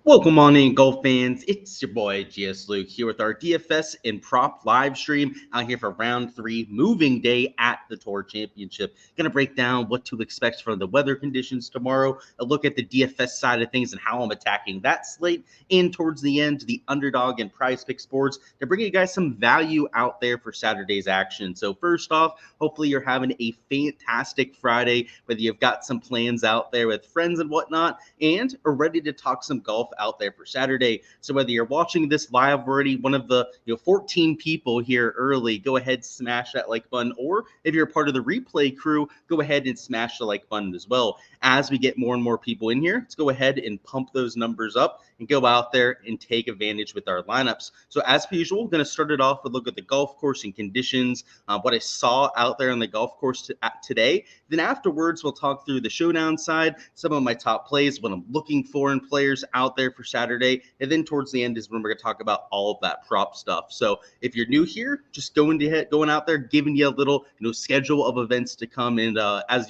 Welcome on in, golf fans. It's your boy Gsluke here with our DFS and prop live stream out here for round three, moving day at the Tour Championship. Going to break down what to expect from the weather conditions tomorrow, a look at the DFS side of things and how I'm attacking that slate, and towards the end, the Underdog and Prize Pick Sports to bring you guys some value out there for Saturday's action. So first off, hopefully you're having a fantastic Friday, whether you've got some plans out there with friends and whatnot, and are ready to talk some golf out there for Saturday. So whether you're watching this live already, one of the 14 people here early, go ahead, smash that like button, or if you're a part of the replay crew, go ahead and smash the like button as well. As we get more and more people in here, let's go ahead and pump those numbers up and go out there and take advantage with our lineups. So as per usual, we're going to start it off with a look at the golf course and conditions, what I saw out there on the golf course today. Then afterwards, we'll talk through the showdown side, some of my top plays, what I'm looking for in players out there for Saturday. And then towards the end is when we're going to talk about all of that prop stuff. So if you're new here, just going out there, giving you a little schedule of events to come. And as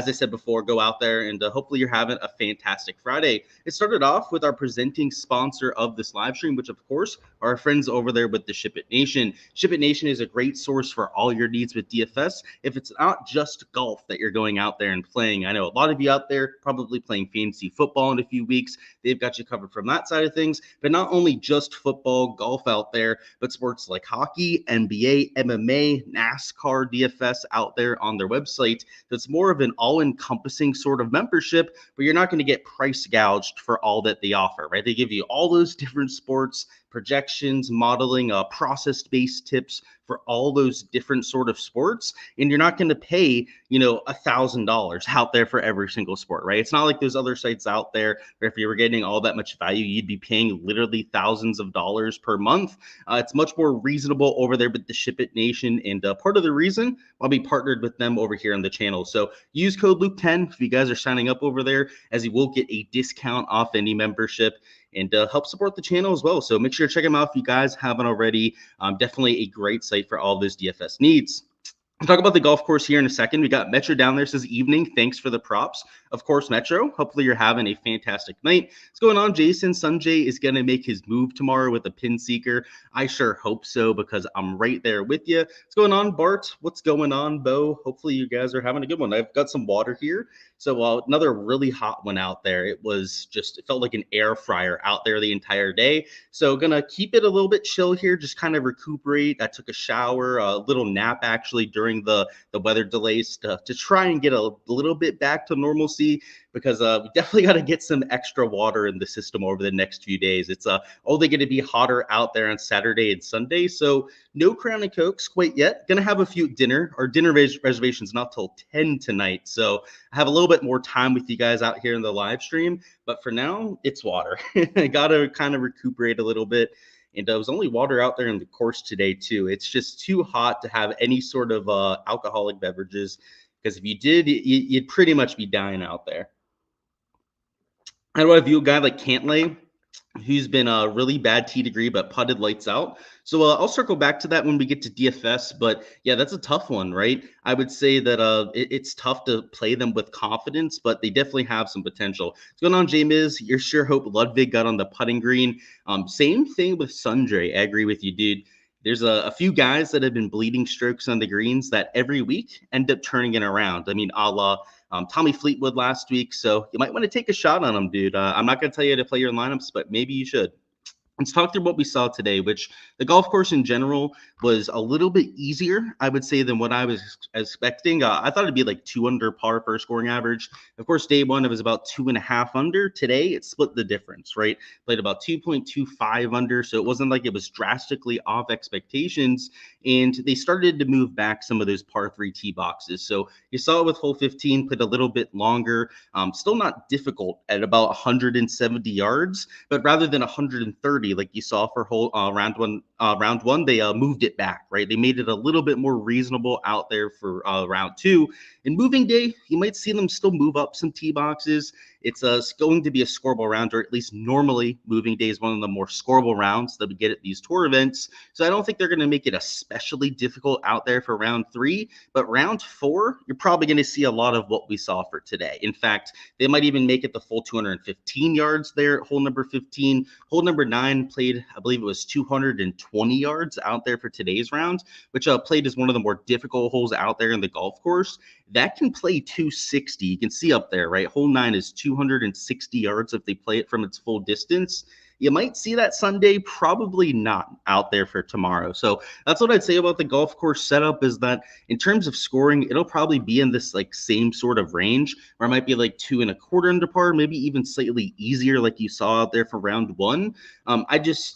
I said before, go out there and hopefully you're having a fantastic Friday. It started off with our presenting sponsor of this live stream, which of course are our friends over there with the Ship It Nation. Ship It Nation is a great source for all your needs with DFS. If it's not just golf that you're going out there and playing, I know a lot of you out there probably playing fantasy football in a few weeks. They've got you covered from that side of things. But not only just football, golf out there, but sports like hockey, NBA, MMA, NASCAR, DFS out there on their website. So it's more of an all-encompassing sort of membership, but you're not going to get price gouged for all that they offer, right? They give you all those different sports, projections, modeling, process-based tips for all those different sort of sports, and you're not going to pay $1,000 out there for every single sport, right? It's not like those other sites out there where if you were getting all that much value, you'd be paying literally thousands of dollars per month. It's much more reasonable over there with the Ship It Nation, and part of the reason I'll be partnered with them over here on the channel. So use code Luke10 if you guys are signing up over there, as you will get a discount off any membership and help support the channel as well. So make sure to check them out if you guys haven't already. Definitely a great site for all those DFS needs. We'll talk about the golf course here in a second. We got Metro down there, says evening. Thanks for the props. Of course, Metro. Hopefully you're having a fantastic night. What's going on, Jason? Sanjay is going to make his move tomorrow with a pin seeker. I sure hope so because I'm right there with you. What's going on, Bart? What's going on, Bo? Hopefully you guys are having a good one. I've got some water here. So another really hot one out there. It felt like an air fryer out there the entire day. So gonna keep it a little bit chill here, just kind of recuperate. I took a shower, a little nap actually during the weather delays to try and get a little bit back to normalcy, because we definitely got to get some extra water in the system over the next few days. It's only going to be hotter out there on Saturday and Sunday, so no Crown and Cokes quite yet. Gonna have a few dinner reservations not till 10 tonight, so I have a little bit more time with you guys out here in the live stream, but for now it's water. I gotta kind of recuperate a little bit. And there was only water out there in the course today too. It's just too hot to have any sort of alcoholic beverages, because if you did, you'd pretty much be dying out there. How do I view a guy like Cantlay, who's been a really bad tee degree but putted lights out? So I'll circle back to that when we get to DFS, but yeah, that's a tough one, right? I would say that it's tough to play them with confidence, but they definitely have some potential. What's going on, J-Miz? You sure hope Ludwig got on the putting green. Same thing with Sundre. I agree with you, dude. There's a few guys that have been bleeding strokes on the greens that every week end up turning it around. I mean, a la Tommy Fleetwood last week. So you might want to take a shot on him, dude. I'm not going to tell you to play your lineups, but maybe you should. Let's talk through what we saw today, which the golf course in general was a little bit easier, I would say, than what I was expecting. I thought it'd be like 2 under par for scoring average. Of course, day one, it was about 2.5 under. Today, it split the difference, right? Played about 2.25 under, so it wasn't like it was drastically off expectations. And they started to move back some of those par 3 tee boxes. So you saw it with hole 15, played a little bit longer. Still not difficult at about 170 yards, but rather than 130, like you saw for round one round one, they moved it back, right? They made it a little bit more reasonable out there for round two. In moving day, you might see them still move up some tee boxes. It's going to be a scoreable round, or at least normally moving day is one of the more scoreable rounds that we get at these tour events. So I don't think they're going to make it especially difficult out there for round three. But round four, you're probably going to see a lot of what we saw for today. In fact, they might even make it the full 215 yards there at hole number 15. Hole number 9 played, I believe it was 220 yards out there for today's round, which played as one of the more difficult holes out there in the golf course. That can play 260. You can see up there, right? Hole 9 is 260 yards if they play it from its full distance. You might see that Sunday, probably not out there for tomorrow. So that's what I'd say about the golf course setup, is that in terms of scoring, it'll probably be in this like same sort of range, where it might be like 2.25 under par, maybe even slightly easier like you saw out there for round one. I'm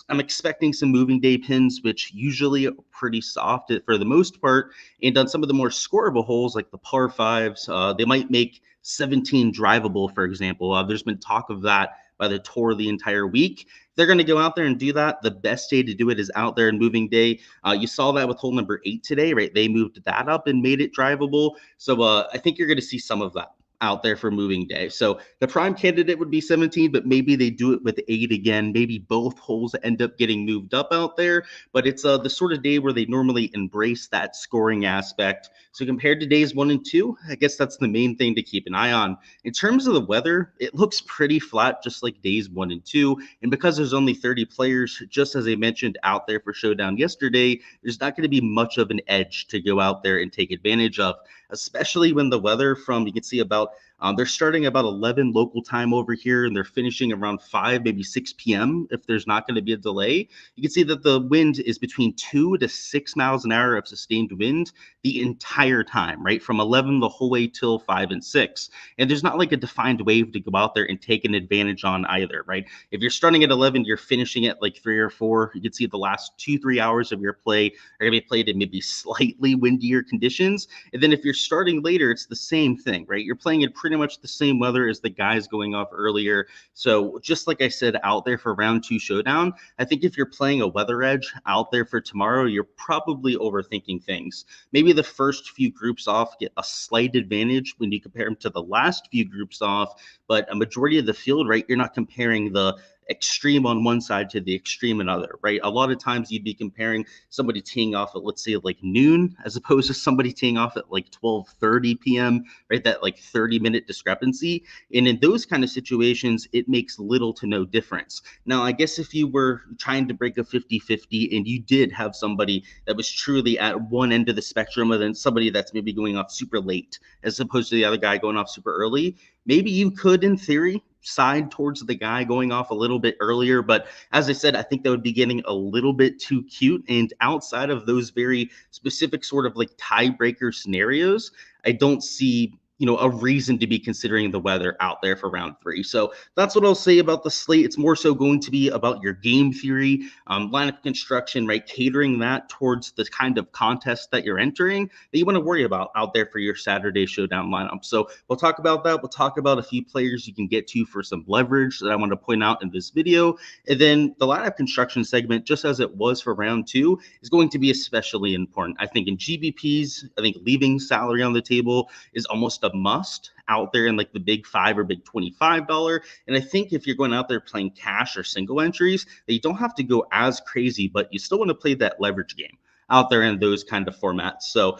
expecting some moving day pins, which usually are pretty soft for the most part. And on some of the more scoreable holes, like the par fives, they might make 17 drivable, for example. There's been talk of that by the tour the entire week. They're going to go out there and do that. The best day to do it is out there in moving day. You saw that with hole number 8 today, right? They moved that up and made it drivable. So I think you're going to see some of that out there for moving day. So the prime candidate would be 17, but maybe they do it with 8 again. Maybe both holes end up getting moved up out there, but it's the sort of day where they normally embrace that scoring aspect. So compared to days 1 and 2, I guess that's the main thing to keep an eye on. In terms of the weather, it looks pretty flat, just like days 1 and 2. And because there's only 30 players, just as I mentioned out there for Showdown yesterday, there's not going to be much of an edge to go out there and take advantage of, especially when the weather you can see about they're starting about 11 local time over here, and they're finishing around 5, maybe 6 p.m. if there's not going to be a delay. You can see that the wind is between 2 to 6 miles an hour of sustained wind the entire time, right? From 11 the whole way till 5 and 6. And there's not like a defined wave to go out there and take an advantage on either, right? If you're starting at 11, you're finishing at like 3 or 4. You can see the last 2-3 hours of your play are going to be played in maybe slightly windier conditions. And then if you're starting later, it's the same thing, right? You're playing in pretty much the same weather as the guys going off earlier. So just like I said out there for round 2 Showdown, I think if you're playing a weather edge out there for tomorrow, you're probably overthinking things. Maybe the first few groups off get a slight advantage when you compare them to the last few groups off, but a majority of the field, right, you're not comparing the extreme on one side to the extreme another, right? A lot of times you'd be comparing somebody teeing off at, let's say, like noon, as opposed to somebody teeing off at like 12:30 p.m., right? That like 30-minute discrepancy. And in those kind of situations, it makes little to no difference. Now, I guess if you were trying to break a 50-50 and you did have somebody that was truly at one end of the spectrum, and then somebody that's maybe going off super late, as opposed to the other guy going off super early, maybe you could, in theory, side towards the guy going off a little bit earlier. But as I said, I think that would be getting a little bit too cute. And outside of those very specific sort of like tiebreaker scenarios, I don't see a reason to be considering the weather out there for round 3. So that's what I'll say about the slate. It's more so going to be about your game theory, lineup construction, right? Catering that towards the kind of contest that you're entering that you want to worry about out there for your Saturday Showdown lineup. So we'll talk about that. We'll talk about a few players you can get to for some leverage that I want to point out in this video. And then the lineup construction segment, just as it was for round 2, is going to be especially important. I think in GBPs, I think leaving salary on the table is almost a must out there in like the big 5 or big $25. And I think if you're going out there playing cash or single entries, that you don't have to go as crazy, but you still want to play that leverage game out there in those kind of formats. So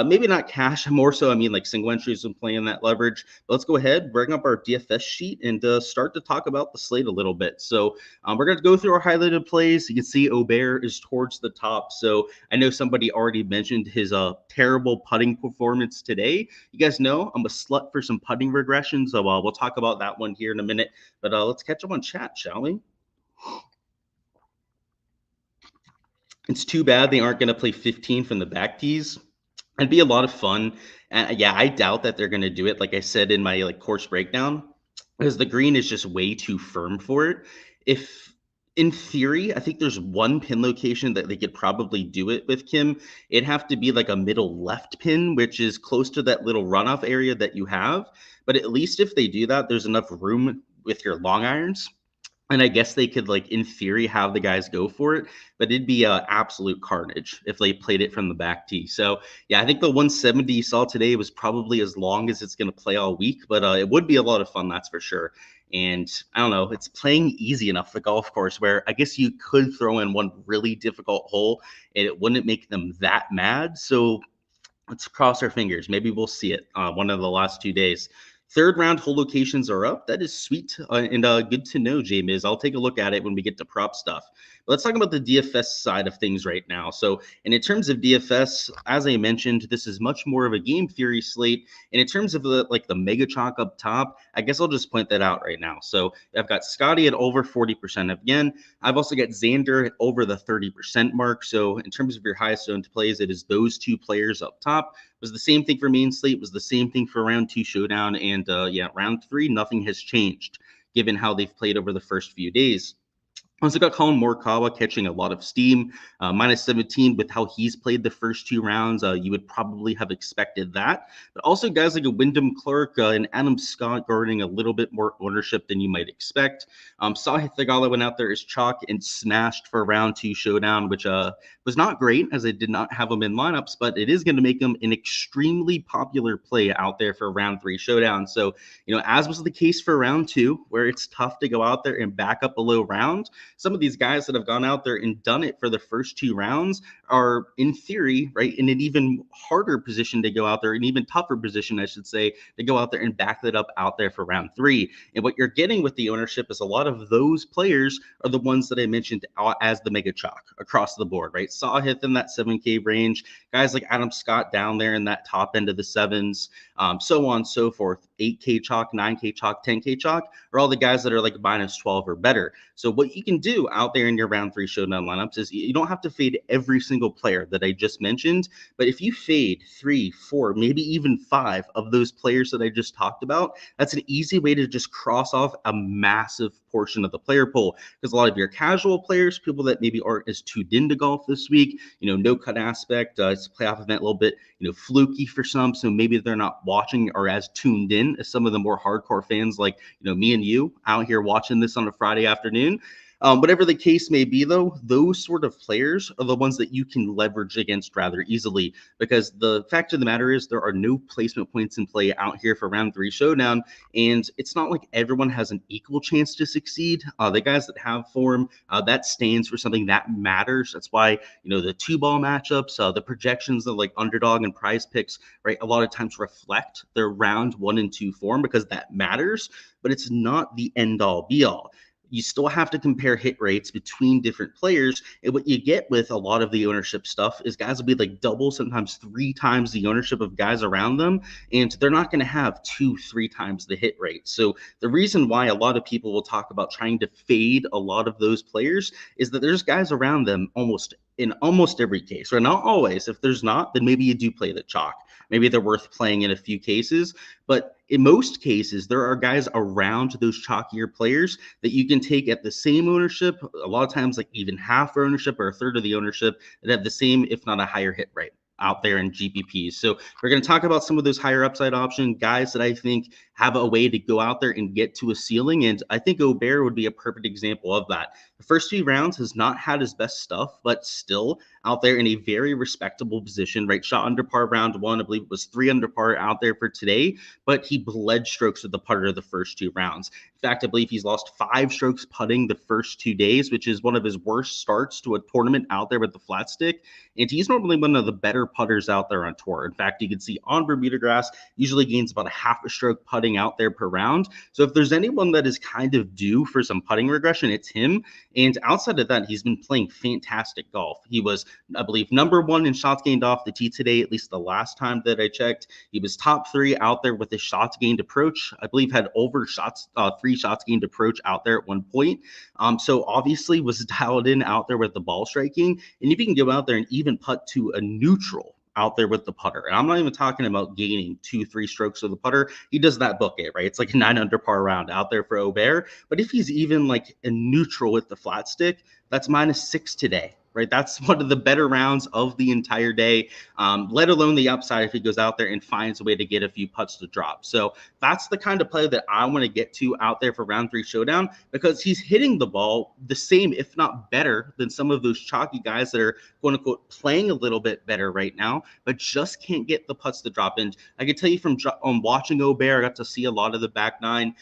maybe not cash, more so, I mean, like single entries and playing that leverage. But let's go ahead, bring up our DFS sheet and start to talk about the slate a little bit. So we're going to go through our highlighted plays. You can see Aubert is towards the top. So I know somebody already mentioned his terrible putting performance today. You guys know I'm a slut for some putting regression, so we'll talk about that one here in a minute. But let's catch up on chat, shall we? It's too bad they aren't going to play 15 from the back tees. It'd be a lot of fun. And yeah, I doubt that they're going to do it, like I said in my course breakdown, because the green is just way too firm for it. If in theory, I think there's one pin location that they could probably do it with, Kim. It'd have to be like a middle left pin, which is close to that little runoff area that you have. But at least if they do that, there's enough room with your long irons And I guess they could, like, in theory, have the guys go for it, but it'd be absolute carnage if they played it from the back tee. So, yeah, I think the 170 you saw today was probably as long as it's going to play all week, but it would be a lot of fun, that's for sure. And I don't know, it's playing easy enough, the golf course, where I guess you could throw in one really difficult hole and it wouldn't make them that mad. So let's cross our fingers. Maybe we'll see it one of the last 2 days. Third round hole locations are up. That is sweet and good to know, J-Miz. I'll take a look at it when we get to prop stuff. But let's talk about the DFS side of things right now. So, and in terms of DFS, as I mentioned, this is much more of a game theory slate. And in terms of the mega chalk up top, I guess I'll just point that out right now. So I've got Scotty at over 40%. Again, I've also got Xander at over the 30% mark. So in terms of your highest owned plays, it is those two players up top. It was the same thing for main slate, was the same thing for round 2 showdown, and yeah, round 3, nothing has changed given how they've played over the first few days. Also got Colin Morikawa catching a lot of steam, minus 17 with how he's played the first 2 rounds. You would probably have expected that. But also guys like a Windom Clark and Adam Scott garnering a little bit more ownership than you might expect. Sahith Theegala went out there as chalk and smashed for round 2 showdown, which was not great as I did not have him in lineups, but it is going to make him an extremely popular play out there for round 3 showdown. So, as was the case for round 2, where it's tough to go out there and back up a low round, some of these guys that have gone out there and done it for the first 2 rounds are, in theory, right, in an even harder position to go out there, an even tougher position, I should say, to go out there and back that up out there for round 3. And what you're getting with the ownership is a lot of those players are the ones that I mentioned as the mega chalk across the board, right? Sahith in that 7K range, guys like Adam Scott down there in that top end of the 7s, so on and so forth. 8K chalk, 9K chalk, 10K chalk are all the guys that are like minus 12 or better. So what you can do out there in your round 3 showdown lineups is you don't have to fade every single player that I just mentioned, but if you fade 3, 4, maybe even 5 of those players that I just talked about, that's an easy way to just cross off a massive portion of the player pool, because a lot of your casual players, people that maybe aren't as tuned into golf this week, no cut aspect, it's a playoff event a little bit, fluky for some, so maybe they're not watching or as tuned in as some of the more hardcore fans like me and you out here watching this on a Friday afternoon. Whatever the case may be, though, those sort of players are the ones that you can leverage against rather easily, because the fact of the matter is there are no placement points in play out here for round 3 showdown, and it's not like everyone has an equal chance to succeed. The guys that have form, that stands for something that matters. That's why, the 2-ball matchups, the projections of like Underdog and Prize Picks, right, a lot of times reflect their round 1 and 2 form, because that matters, but it's not the end-all be-all. You still have to compare hit rates between different players. And what you get with a lot of the ownership stuff is guys will be like double, sometimes 3 times the ownership of guys around them. And they're not going to have 2, 3 times the hit rate. So the reason why a lot of people will talk about trying to fade a lot of those players is that there's guys around them in almost every case, or not always. If there's not, then maybe you do play the chalk. Maybe they're worth playing in a few cases, but in most cases, there are guys around those chalkier players that you can take at the same ownership, a lot of times like even half ownership or a third of the ownership, that have the same, if not a higher hit rate out there in GPPs. So we're going to talk about some of those higher upside option guys that I think have a way to go out there and get to a ceiling. And I think Aubert would be a perfect example of that. The first 2 rounds has not had his best stuff, but still out there in a very respectable position, right? Shot under par round 1. I believe it was 3 under par out there for today, but he bled strokes with the putter the first 2 rounds. In fact, I believe he's lost 5 strokes putting the first 2 days, which is one of his worst starts to a tournament out there with the flat stick. And he's normally one of the better putters out there on tour. In fact, you can see on Bermuda grass, usually gains about a half a stroke putting out there per round. So if there's anyone that is kind of due for some putting regression, it's him. And outside of that, he's been playing fantastic golf. He was, I believe, number 1 in shots gained off the tee today, at least the last time that I checked. He was top 3 out there with his shots gained approach. I believe had over 3 shots gained approach out there at one point. So obviously was dialed in out there with the ball striking. And if you can go out there and even putt to a neutral out there with the putter, and I'm not even talking about gaining 2, 3 strokes with the putter, he does that book it, right? It's like a 9 under par round out there for Aubert. But if he's even like a neutral with the flat stick, that's -6 today right? That's one of the better rounds of the entire day, let alone the upside if he goes out there and finds a way to get a few putts to drop. So that's the kind of play that I want to get to out there for round 3 showdown, because he's hitting the ball the same, if not better, than some of those chalky guys that are quote unquote playing a little bit better right now, but just can't get the putts to drop. And I can tell you from watching Aubert, I got to see a lot of the back nine.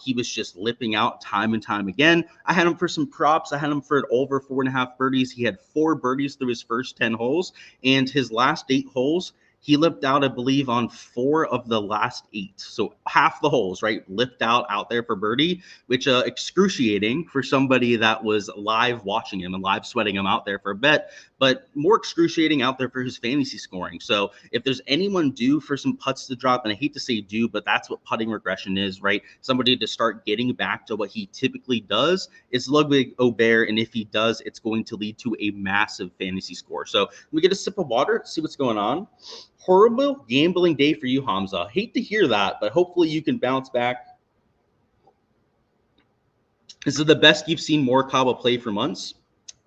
He was just lipping out time and time again. I had him for some props. I had him for over 4.5 birdies. He had 4 birdies through his first 10 holes, and his last 8 holes, he lipped out, I believe, on 4 of the last 8. So half the holes, right, lipped out there for birdie, which excruciating for somebody that was live watching him and live sweating him out there for a bet, but more excruciating out there for his fantasy scoring. So if there's anyone due for some putts to drop, and I hate to say due, but that's what putting regression is, right? Somebody to start getting back to what he typically does, is Ludwig Aubert, and if he does, it's going to lead to a massive fantasy score. So we get a sip of water, see what's going on. Horrible gambling day for you, Hamza. Hate to hear that, but hopefully you can bounce back. This is the best you've seen Morikawa play for months.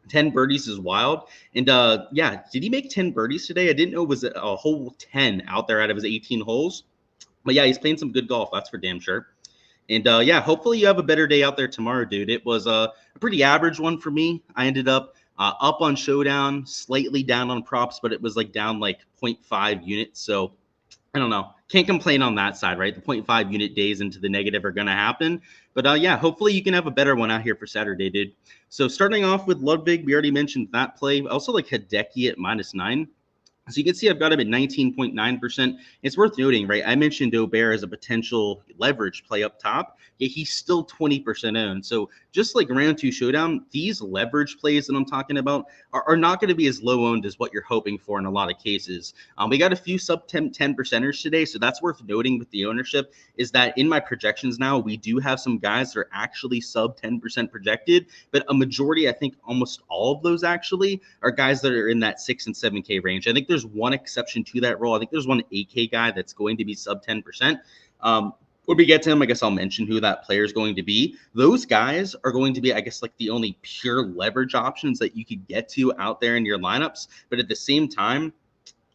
10 birdies is wild. And yeah, did he make 10 birdies today? I didn't know it was a whole 10 out there out of his 18 holes. But yeah, he's playing some good golf. That's for damn sure. And yeah, hopefully you have a better day out there tomorrow, dude. It was a pretty average one for me. I ended up on Showdown, slightly down on props, but it was like down like 0.5 units. So I don't know. Can't complain on that side, right? The 0.5 unit days into the negative are going to happen. But yeah, hopefully you can have a better one out here for Saturday, dude. So starting off with Ludwig, we already mentioned that play. I also like Hideki at -9. So you can see I've got him at 19.9%. It's worth noting, right? I mentioned Aubert as a potential leverage play up top. Yeah, he's still 20% owned. So just like round 2 showdown, these leverage plays that I'm talking about are not going to be as low owned as what you're hoping for in a lot of cases. We got a few sub 10 percenters today. So that's worth noting with the ownership, is that in my projections now, we do have some guys that are actually sub 10% projected, but a majority, I think almost all of those actually, are guys that are in that 6 and 7K range. I think there's one exception to that rule. I think there's one 8K guy that's going to be sub 10%. When we get to him, I guess I'll mention who that player is going to be. Those guys are going to be, I guess, like the only pure leverage options that you could get to out there in your lineups. But at the same time,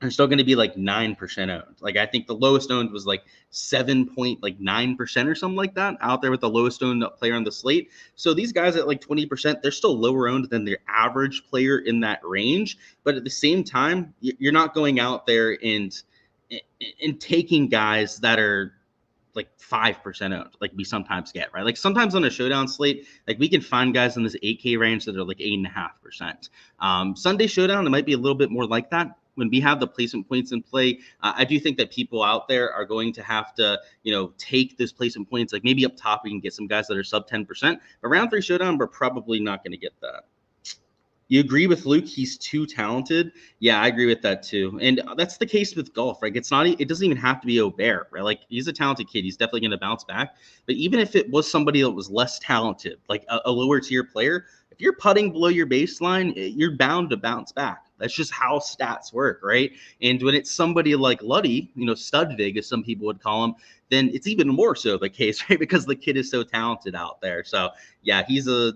they're still going to be like 9% owned. Like I think the lowest owned was like 7.9% or something like that out there with the lowest owned player on the slate. So these guys at like 20%, they're still lower owned than the average player in that range. But at the same time, you're not going out there and taking guys that are like 5% owned, like we sometimes get, right? Like sometimes on a showdown slate, like we can find guys in this 8K range that are like 8.5%. Sunday showdown, it might be a little bit more like that. When we have the placement points in play, I do think that people out there are going to have to, take those placement points. Like maybe up top, we can get some guys that are sub 10%. But round 3 showdown, we're probably not going to get that. You agree with Luke? He's too talented. Yeah, I agree with that too. And that's the case with golf, right? It doesn't even have to be Aubert, right? Like he's a talented kid. He's definitely going to bounce back. But even if it was somebody that was less talented, like a lower tier player, if you're putting below your baseline, you're bound to bounce back. That's just how stats work, right? And when it's somebody like Luddy, Studvig, as some people would call him, then it's even more so the case, right? Because the kid is so talented out there. So yeah, he's a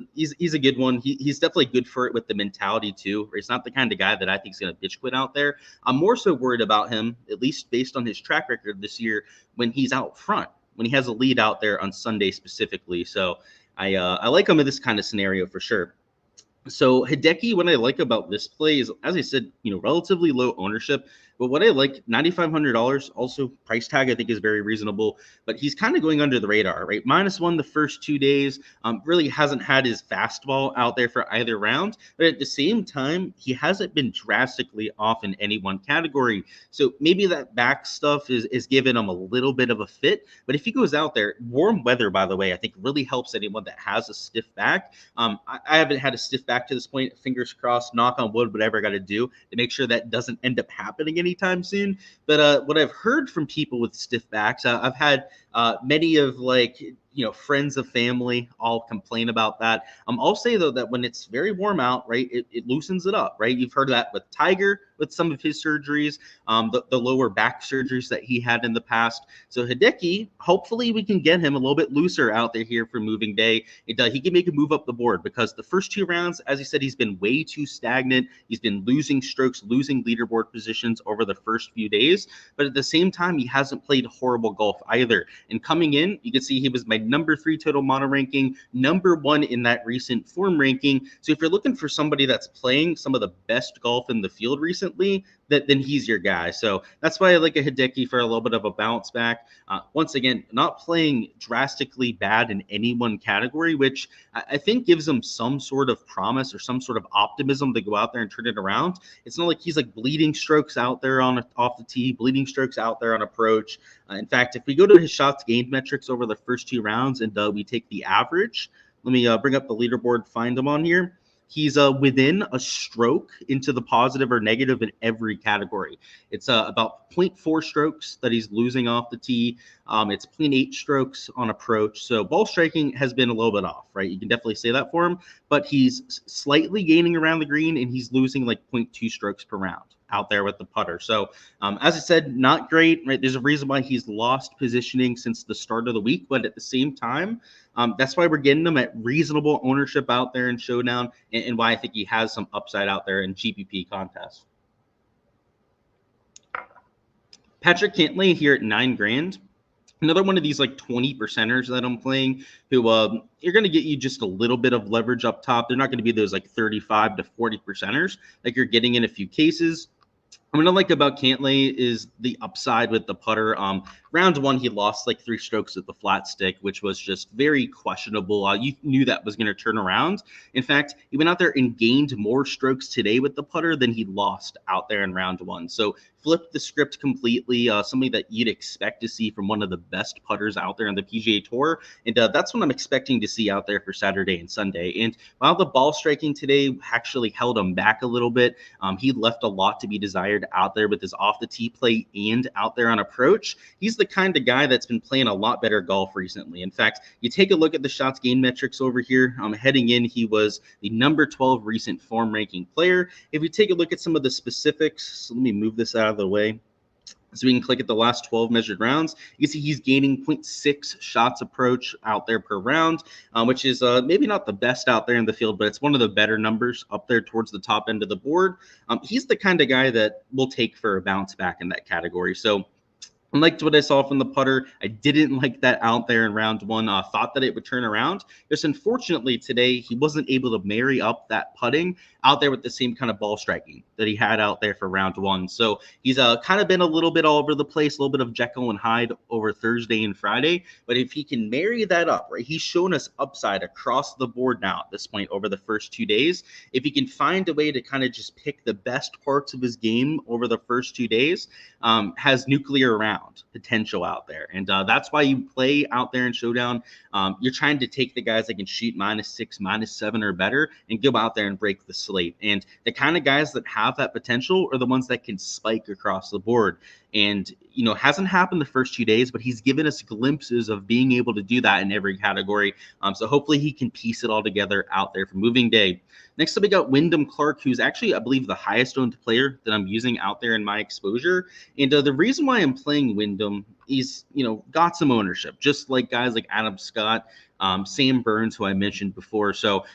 good one. He's definitely good for it with the mentality too. Right? It's not the kind of guy that I think is going to bitch quit out there. I'm more so worried about him, at least based on his track record this year, when he's out front, when he has a lead out there on Sunday specifically. So I like him in this kind of scenario for sure. So Hideki, what I like about this play is, as I said, relatively low ownership. But what I like, $9,500, also price tag, I think is very reasonable. But he's kind of going under the radar, right? -1 the first 2 days. Really hasn't had his fastball out there for either round. But at the same time, he hasn't been drastically off in any one category. So maybe that back stuff is giving him a little bit of a fit. But if he goes out there, warm weather, by the way, I think really helps anyone that has a stiff back. I haven't had a stiff back to this point. Fingers crossed, knock on wood, whatever I got to do to make sure that doesn't end up happening anytime soon. But what I've heard from people with stiff backs, I've had many of like friends of family all complain about that. I'll say though that when it's very warm out, right, it loosens it up, right? You've heard that with Tiger with some of his surgeries, the lower back surgeries that he had in the past. So Hideki, hopefully we can get him a little bit looser out there here for moving day. He can make a move up the board because the first 2 rounds, as he said, he's been way too stagnant. He's been losing strokes, losing leaderboard positions over the first few days. But at the same time, he hasn't played horrible golf either. And coming in, you can see he was my number 3 total mono ranking, number 1 in that recent form ranking. So if you're looking for somebody that's playing some of the best golf in the field recently, then he's your guy. So that's why I like a Hideki for a little bit of a bounce back. Once again, not playing drastically bad in any one category, which I think gives him some sort of promise or some sort of optimism to go out there and turn it around. It's not like he's like bleeding strokes out there off the tee, bleeding strokes out there on approach. In fact, if we go to his shots gained metrics over the first 2 rounds and we take the average, let me bring up the leaderboard, find him on here. He's within a stroke into the positive or negative in every category. It's about 0.4 strokes that he's losing off the tee. It's 0.8 strokes on approach. So ball striking has been a little bit off, right? You can definitely say that for him. But he's slightly gaining around the green, and he's losing like 0.2 strokes per round out there with the putter. So as I said, not great, right? There's a reason why he's lost positioning since the start of the week, but at the same time, that's why we're getting him at reasonable ownership out there in Showdown, and why I think he has some upside out there in GPP contests. Patrick Cantlay here at $9,000. Another one of these like 20 percenters that I'm playing who you're going to get you just a little bit of leverage up top. They're not going to be those like 35 to 40 percenters like you're getting in a few cases. What I like about Cantlay is the upside with the putter. Round 1, he lost like 3 strokes at the flat stick, which was just very questionable. You knew that was going to turn around. In fact, he went out there and gained more strokes today with the putter than he lost out there in round 1. So flipped the script completely, something that you'd expect to see from one of the best putters out there on the PGA Tour. And that's what I'm expecting to see out there for Saturday and Sunday. And while the ball striking today actually held him back a little bit, he left a lot to be desired out there with his off the tee play and out there on approach. He's the kind of guy that's been playing a lot better golf recently. In fact, you take a look at the shots gained metrics over here. Heading in, he was the number 12 recent form ranking player. If you take a look at some of the specifics, so let me move this out of the way so we can click at the last 12 measured rounds. You can see he's gaining 0.6 shots approach out there per round, which is maybe not the best out there in the field, but it's one of the better numbers up there towards the top end of the board. He's the kind of guy that we'll take for a bounce back in that category. So I liked what I saw from the putter. I didn't like that out there in round 1. Thought that it would turn around. Just unfortunately today, he wasn't able to marry up that putting out there with the same kind of ball striking that he had out there for round 1. So he's kind of been a little bit all over the place, a little bit of Jekyll and Hyde over Thursday and Friday. But if he can marry that up, right, he's shown us upside across the board now at this point over the first 2 days. If he can find a way to kind of just pick the best parts of his game over the first 2 days, has nuclear round potential out there. And that's why you play out there in Showdown. You're trying to take the guys that can shoot -6, -7 or better and go out there and break the slate. And the kind of guys that have that potential are the ones that can spike across the board. And, hasn't happened the first 2 days, but he's given us glimpses of being able to do that in every category. So hopefully he can piece it all together out there for moving day. Next up, we got Windom Clark, who's actually, I believe, the highest owned player that I'm using out there in my exposure. And the reason why I'm playing Windom, he's, got some ownership, just like guys like Adam Scott, Sam Burns, who I mentioned before. So,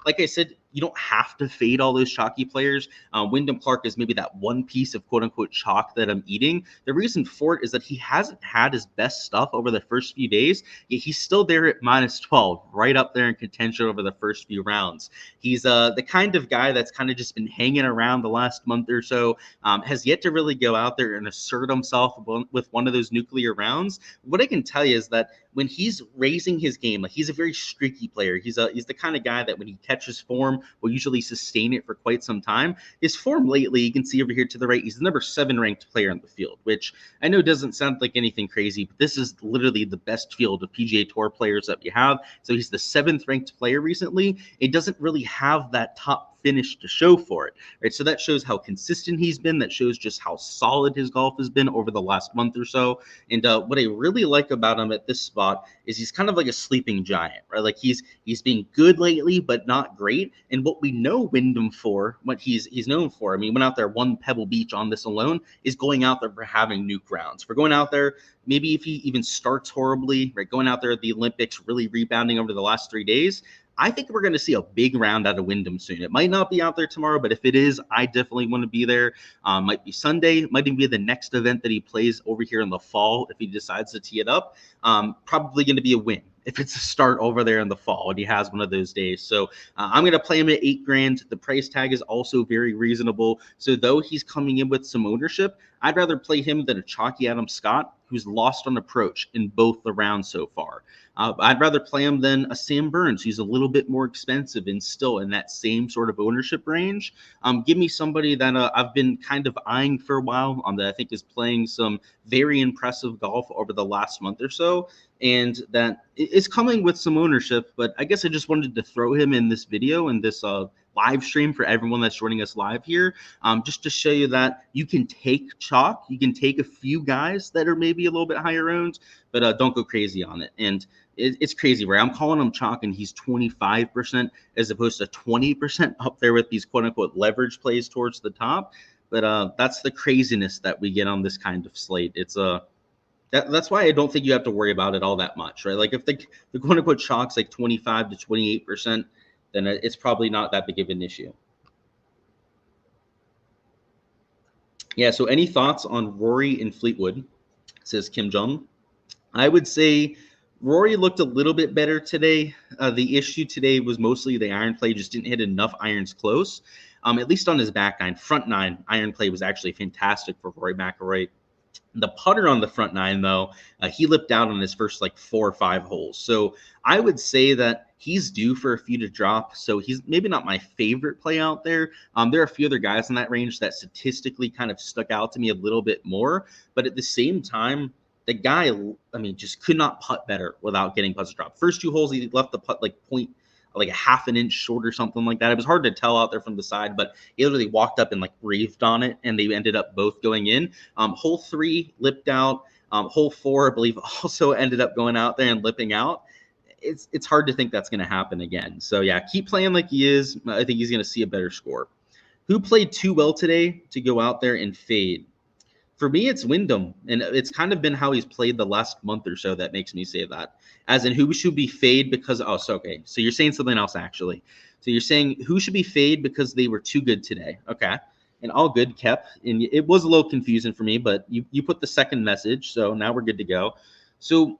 like I said, you don't have to fade all those chalky players. Windom Clark is maybe that one piece of quote-unquote chalk that I'm eating. The reason for it is that he hasn't had his best stuff over the first few days, yet he's still there at -12, right up there in contention over the first few rounds. He's the kind of guy that's kind of just been hanging around the last month or so, has yet to really go out there and assert himself with one of those nuclear rounds. What I can tell you is that when he's raising his game, like he's a very streaky player. He's the kind of guy that when he catches form will usually sustain it for quite some time. His form lately, you can see over here to the right, he's the number 7 ranked player in the field, which I know doesn't sound like anything crazy, but this is literally the best field of PGA Tour players that we have. So he's the 7th ranked player recently. It doesn't really have that top finish to show for it, right? So that shows how consistent he's been. That shows just how solid his golf has been over the last month or so. And what I really like about him at this spot is he's kind of like a sleeping giant, right? Like he's been good lately, but not great. And what we know Windom for, what he's known for, I mean, he went out there, won Pebble Beach on this alone, is going out there for having nuke rounds. For going out there, maybe if he even starts horribly, right, going out there at the Olympics, really rebounding over the last 3 days, I think we're going to see a big round out of Windom soon. It might not be out there tomorrow, but if it is, I definitely want to be there. Might be Sunday, might even be the next event that he plays over here in the fall if he decides to tee it up. Probably going to be a win if it's a start over there in the fall when he has one of those days. So I'm going to play him at $8,000. The price tag is also very reasonable. So though he's coming in with some ownership, I'd rather play him than a chalky Adam Scott, who's lost on approach in both the rounds so far. I'd rather play him than a Sam Burns, who's a little bit more expensive and still in that same sort of ownership range. Give me somebody that I've been kind of eyeing for a while, that I think is playing some very impressive golf over the last month or so, and that is coming with some ownership. But I guess I just wanted to throw him in this video and this live stream for everyone that's joining us live here, just to show you that you can take chalk, you can take a few guys that are maybe a little bit higher owned, but don't go crazy on it. And it's crazy, right? I'm calling him chalk, and he's 25% as opposed to 20% up there with these quote unquote leverage plays towards the top. But that's the craziness that we get on this kind of slate. It's that's why I don't think you have to worry about it all that much, right? Like if the quote unquote chalk's like 25 to 28%, then it's probably not that big of an issue. Yeah, so any thoughts on Rory and Fleetwood, says Kim Jong. I would say Rory looked a little bit better today. The issue today was mostly the iron play, just didn't hit enough irons close, at least on his back nine. Front nine iron play was actually fantastic for Rory McIlroy. The putter on the front nine, though, he lipped out on his first like 4 or 5 holes. So I would say that he's due for a few to drop. So he's maybe not my favorite play out there. There are a few other guys in that range that statistically kind of stuck out to me a little bit more. But at the same time, the guy, I mean, just could not putt better without getting putts to drop. First 2 holes, he left the putt like a half an inch short or something like that. It was hard to tell out there from the side, but he literally walked up and like breathed on it, and they ended up both going in. Hole 3 lipped out. Hole 4, I believe, also ended up going out there and lipping out. It's hard to think that's going to happen again. So yeah, keep playing like he is. I think he's going to see a better score. Who played too well today to go out there and fade? For me, it's Windom, and it's kind of been how he's played the last month or so that makes me say that. As in, who should be fade because okay. So you're saying something else, actually. So you're saying who should be fade because they were too good today. Okay. And all good, Kep. And it was a little confusing for me, but you put the second message, so now we're good to go. So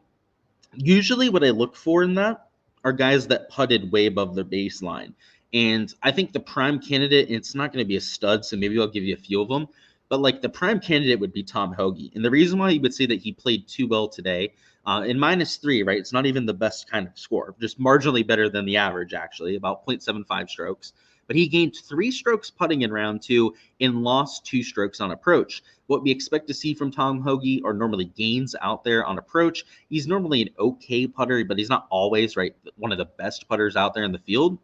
usually what I look for in that are guys that putted way above their baseline. And I think the prime candidate, it's not going to be a stud, so maybe I'll give you a few of them. But like the prime candidate would be Tom Hoge. And the reason why he would say that he played too well today, in -3, right? It's not even the best kind of score, just marginally better than the average, actually, about 0.75 strokes. But he gained 3 strokes putting in round 2 and lost 2 strokes on approach. What we expect to see from Tom Hoge are normally gains out there on approach. He's normally an okay putter, but he's not always, right, one of the best putters out there in the field.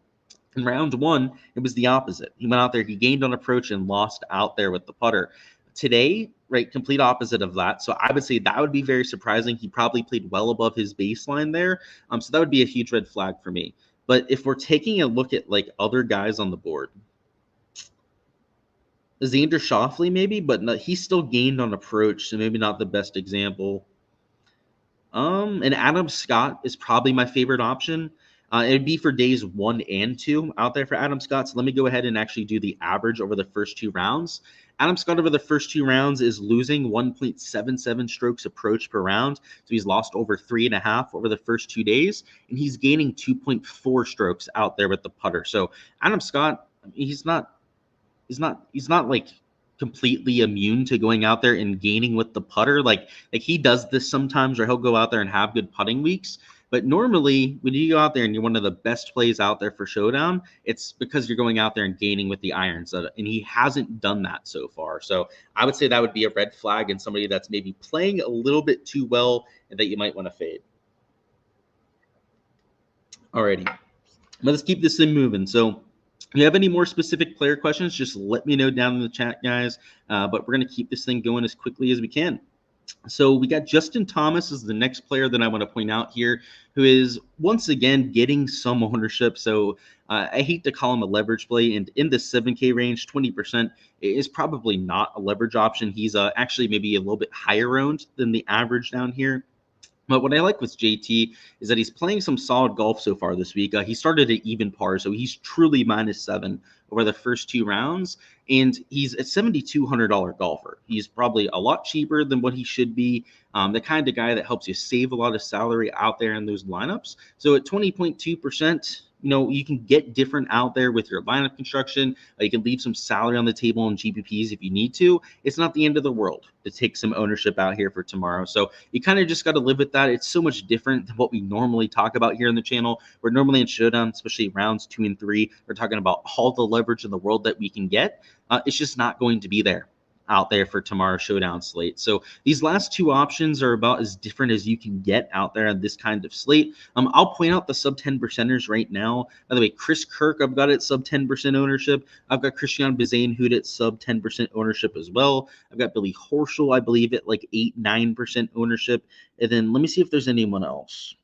In round 1, it was the opposite. He went out there, he gained on approach and lost out there with the putter. Today, right, complete opposite of that. So I would say that would be very surprising. He probably played well above his baseline there. So that would be a huge red flag for me. But if we're taking a look at like other guys on the board, Xander Schauffele maybe, but no, he still gained on approach, so maybe not the best example. And Adam Scott is probably my favorite option. It'd be for days 1 and 2 out there for Adam Scott. So let me go ahead and actually do the average over the first 2 rounds. Adam Scott over the first 2 rounds is losing 1.77 strokes approach per round. So he's lost over 3.5 over the first 2 days, and he's gaining 2.4 strokes out there with the putter. So Adam Scott, he's not like completely immune to going out there and gaining with the putter. Like he does this sometimes, or he'll go out there and have good putting weeks. But normally, when you go out there and you're one of the best plays out there for Showdown, it's because you're going out there and gaining with the irons. And he hasn't done that so far. So I would say that would be a red flag and somebody that's maybe playing a little bit too well and that you might want to fade. Alrighty. Let's keep this thing moving. So If you have any more specific player questions, just let me know down in the chat, guys. But we're going to keep this thing going as quickly as we can. So we got Justin Thomas as the next player that I want to point out here, who is once again getting some ownership. So I hate to call him a leverage play, and in the 7K range, 20% is probably not a leverage option. He's actually maybe a little bit higher owned than the average down here. But what I like with JT is that he's playing some solid golf so far this week. He started at even par, so he's truly -7 over the first 2 rounds, and he's a $7,200 golfer. He's probably a lot cheaper than what he should be, the kind of guy that helps you save a lot of salary out there in those lineups. So at 20.2%, you can get different out there with your lineup construction. You can leave some salary on the table in GPPs if you need to. It's not the end of the world to take some ownership out here for tomorrow. So you kind of just got to live with that. It's so much different than what we normally talk about here on the channel. We're normally in Showdown, especially rounds 2 and 3. We're talking about all the leverage in the world that we can get. It's just not going to be there out there for tomorrow's Showdown slate. So these last 2 options are about as different as you can get out there on this kind of slate. I'll point out the sub 10%ers right now. By the way, Chris Kirk, I've got it sub 10% ownership. I've got Christian Bezain at sub 10% ownership as well. I've got Billy Horschel, I believe, at like 8-9% ownership. And then let me see if there's anyone else.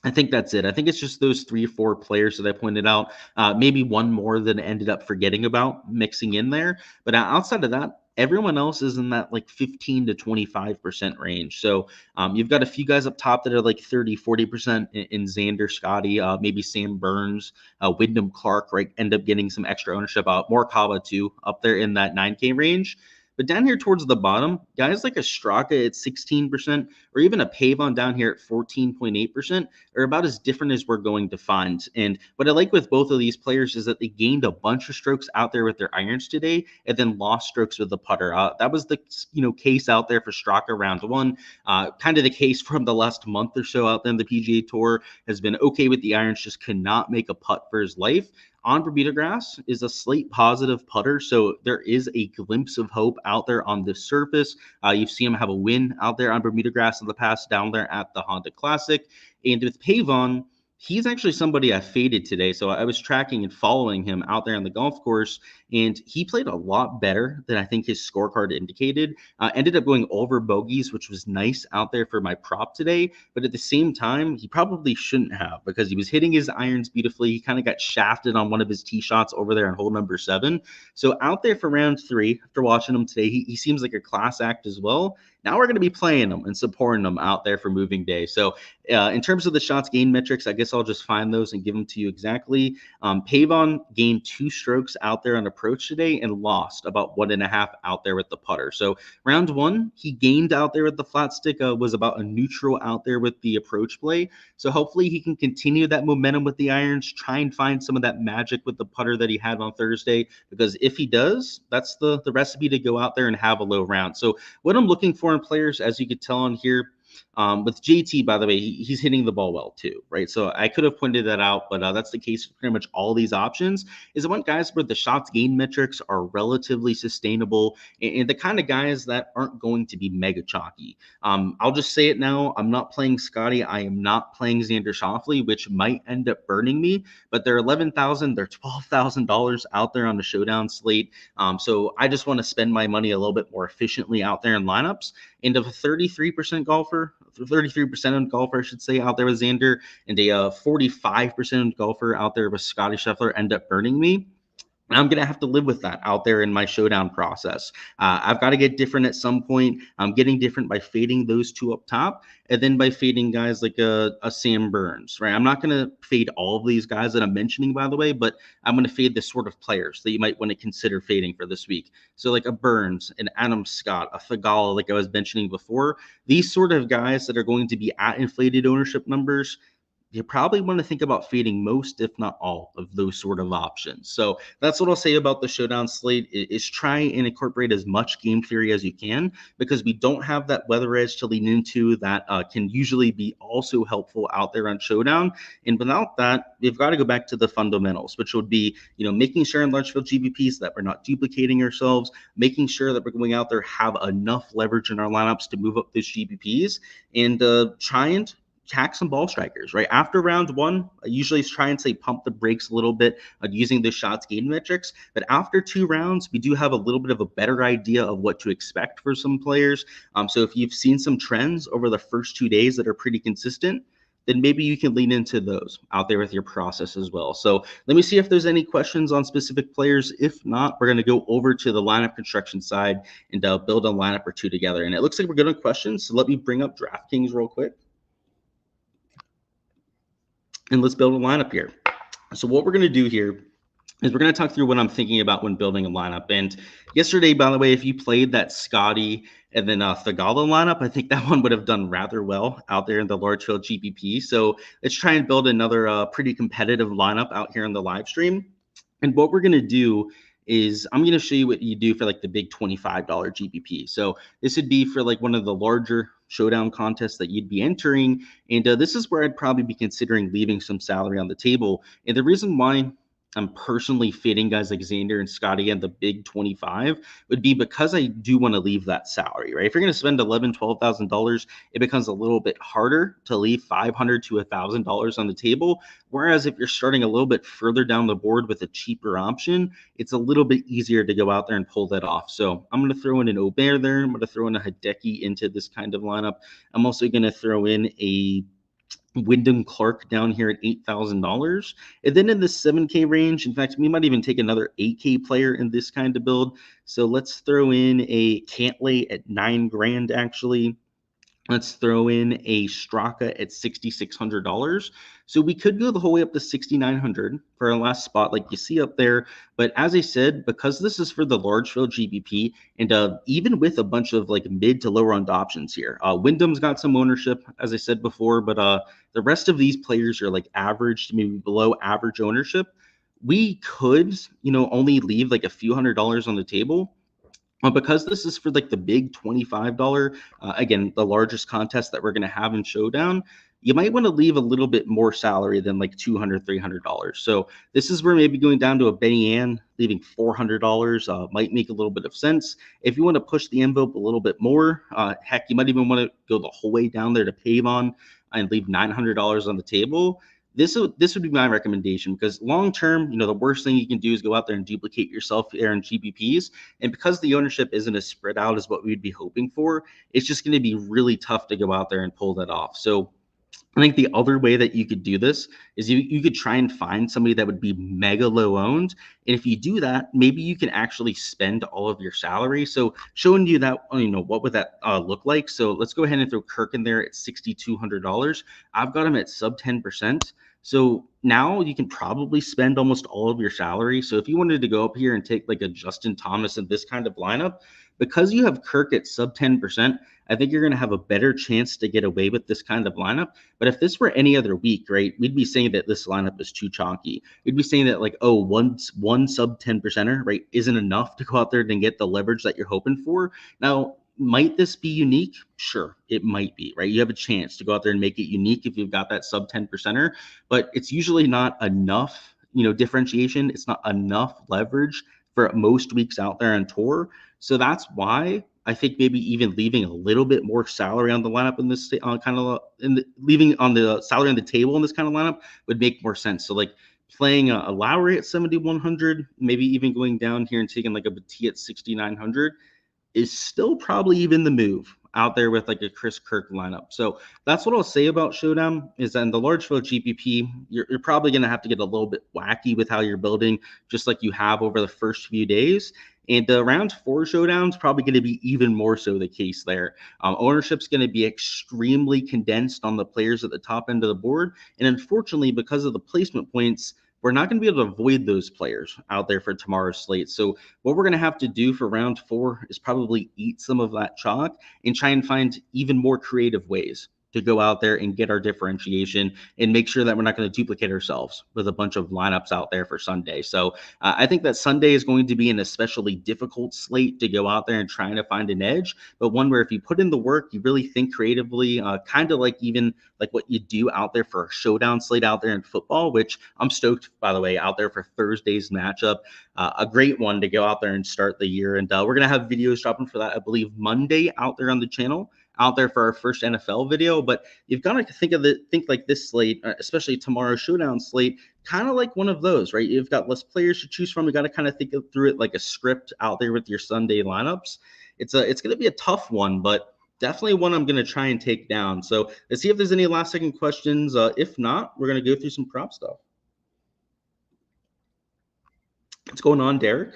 I think that's it. I think it's just those 3 or 4 players that I pointed out. Maybe one more that I ended up forgetting about mixing in there. But outside of that, everyone else is in that like 15 to 25% range. So you've got a few guys up top that are like 30, 40% in Xander, Scotty, maybe Sam Burns, Windom Clark, right? End up getting some extra ownership. Morikawa too, up there in that 9K range. But down here towards the bottom, guys like a Straka at 16% or even a Pavon down here at 14.8% are about as different as we're going to find. And what I like with both of these players is that they gained a bunch of strokes out there with their irons today and then lost strokes with the putter. That was the case out there for Straka round 1. Kind of the case from the last month or so out there in the PGA Tour has been okay with the irons, just could not make a putt for his life. On Bermuda grass is a Slate positive putter, so there is a glimpse of hope out there on this surface. You've seen him have a win out there on Bermuda grass in the past down there at the Honda Classic. And with Pavon, he's actually somebody I faded today. So I was tracking and following him out there on the golf course, and he played a lot better than I think his scorecard indicated. Ended up going over bogeys, which was nice out there for my prop today. But at the same time, he probably shouldn't have because he was hitting his irons beautifully. He kind of got shafted on one of his tee shots over there on hole number 7. So out there for round 3, after watching him today, he seems like a class act as well. Now we're going to be playing them and supporting them out there for moving day. So in terms of the shots gained metrics, I guess I'll just find those and give them to you exactly. Pavon gained 2 strokes out there on approach today and lost about 1.5 out there with the putter. So round 1, he gained out there with the flat stick, was about a neutral out there with the approach play. So hopefully he can continue that momentum with the irons, try and find some of that magic with the putter that he had on Thursday, because if he does, that's the recipe to go out there and have a low round. So what I'm looking for in players, as you could tell on here, with JT, by the way, he's hitting the ball well too, right? So I could have pointed that out, but that's the case for pretty much all these options. Is I want guys where the shots gained metrics are relatively sustainable and the kind of guys that aren't going to be mega chalky. I'll just say it now. I'm not playing Scotty. I am not playing Xander Schauffele, which might end up burning me, but they're $11,000, they're $12,000 out there on the Showdown slate. So I just want to spend my money a little bit more efficiently out there in lineups. And of a 33% golfer, 33% owned golfer, I should say, out there with Xander, and a 45% owned golfer out there with Scotty Scheffler end up burning me, I'm going to have to live with that out there in my Showdown process. I've got to get different at some point. I'm getting different by fading those 2 up top and then by fading guys like a Sam Burns, right? I'm not going to fade all of these guys that I'm mentioning, by the way, but I'm going to fade the sort of players that you might want to consider fading for this week. So like a Burns, an Adam Scott, a Thagala, like I was mentioning before, these sort of guys that are going to be at inflated ownership numbers, you probably want to think about fading most, if not all, of those sort of options. So that's what I'll say about the Showdown slate is try and incorporate as much game theory as you can, because we don't have that weather edge to lean into that can usually be also helpful out there on Showdown. And without that, we've got to go back to the fundamentals, which would be, making sure in large field GPPs that we're not duplicating ourselves, making sure that we're going out there, have enough leverage in our lineups to move up those GPPs, and try and tack some ball strikers, right? After round one, I usually try and say pump the brakes a little bit using the shots gained metrics. But after 2 rounds, we do have a little bit of a better idea of what to expect for some players. So if you've seen some trends over the first 2 days that are pretty consistent, then maybe you can lean into those out there with your process as well. So let me see if there's any questions on specific players. If not, we're going to go over to the lineup construction side and build a lineup or two together. And it looks like we're good on questions. So let me bring up Draftkings real quick. And let's build a lineup here. So what we're going to do here is we're going to talk through what I'm thinking about when building a lineup. And yesterday, by the way, if you played that Scotty and then Thagala lineup, I think that one would have done rather well out there in the large field GPP. So let's try and build another pretty competitive lineup out here on the live stream. And what we're going to do is I'm going to show you what you do for like the big $25 GPP. So this would be for like one of the larger showdown contests that you'd be entering. And this is where I'd probably be considering leaving some salary on the table. And the reason why I'm personally fading guys like Xander and Scotty and the big 25 would be because I do want to leave that salary, right? If you're going to spend $11,000, $12,000, it becomes a little bit harder to leave $500 to $1,000 on the table. Whereas if you're starting a little bit further down the board with a cheaper option, it's a little bit easier to go out there and pull that off. So I'm going to throw in an Obear there. I'm going to throw in a Hideki into this kind of lineup. I'm also going to throw in a Windom Clark down here at $8,000. And then in the 7K range, in fact, we might even take another 8K player in this kind of build. So let's throw in a Cantlay at $9,000 actually. Let's throw in a Straka at $6,600. So we could go the whole way up to $6,900 for our last spot, like you see up there. But as I said, because this is for the large field GPP, and even with a bunch of like mid to low round options here, Wyndham's got some ownership, as I said before, but the rest of these players are like average to maybe below average ownership. We could, only leave like a few $100s on the table. Because this is for like the big $25, again, the largest contest that we're going to have in Showdown, you might want to leave a little bit more salary than like $200, $300. So this is where maybe going down to a Benny Ann, leaving $400 might make a little bit of sense. If you want to push the envelope a little bit more, heck, you might even want to go the whole way down there to Pavon and leave $900 on the table. This would be my recommendation, because long term, the worst thing you can do is go out there and duplicate yourself there in GPPs. And because the ownership isn't as spread out as what we'd be hoping for, it's just going to be really tough to go out there and pull that off. So I think the other way that you could do this is you could try and find somebody that would be mega low owned. And if you do that, maybe you can actually spend all of your salary. So showing you that, what would that look like? So let's go ahead and throw Kirk in there at $6,200. I've got him at sub 10%. So now you can probably spend almost all of your salary. So if you wanted to go up here and take like a Justin Thomas in this kind of lineup, because you have Kirk at sub 10%, I think you're going to have a better chance to get away with this kind of lineup. But if this were any other week, right, we'd be saying that this lineup is too chalky. We'd be saying that like, one sub 10%er, right, isn't enough to go out there and get the leverage that you're hoping for. Now, might this be unique? Sure, it might be, right? You have a chance to go out there and make it unique if you've got that sub 10%er, but it's usually not enough, differentiation. It's not enough leverage for most weeks out there on tour. So that's why I think maybe even leaving a little bit more salary on the lineup in this leaving on the salary on the table in this kind of lineup would make more sense. So like playing a Lowry at 7,100, maybe even going down here and taking like a Batia at 6,900 is still probably even the move out there with like a Chris Kirk lineup. So that's what I'll say about Showdown, is that in the large field GPP, you're probably going to have to get a little bit wacky with how you're building, just like you have over the first few days. And round 4 Showdown's probably going to be even more so the case there. Ownership's going to be extremely condensed on the players at the top end of the board. And unfortunately, because of the placement points, we're not going to be able to avoid those players out there for tomorrow's slate. So what we're going to have to do for round 4 is probably eat some of that chalk and try and find even more creative ways to go out there and get our differentiation and make sure that we're not going to duplicate ourselves with a bunch of lineups out there for Sunday. So I think that Sunday is going to be an especially difficult slate to go out there and trying to find an edge, but one where if you put in the work, you really think creatively, kind of like even like what you do out there for a Showdown slate out there in football, which I'm stoked, by the way, out there for Thursday's matchup. A great one to go out there and start the year. And we're going to have videos dropping for that, I believe, Monday out there on the channel. out there for our first NFL video, but you've got to think like this slate, especially tomorrow's Showdown slate, kind of like one of those, right? You've got less players to choose from. You got to kind of think through it like a script out there with your Sunday lineups. It's going to be a tough one, but definitely one I'm going to try and take down. So let's see if there's any last second questions. If not, we're going to go through some prop stuff. What's going on, Derek?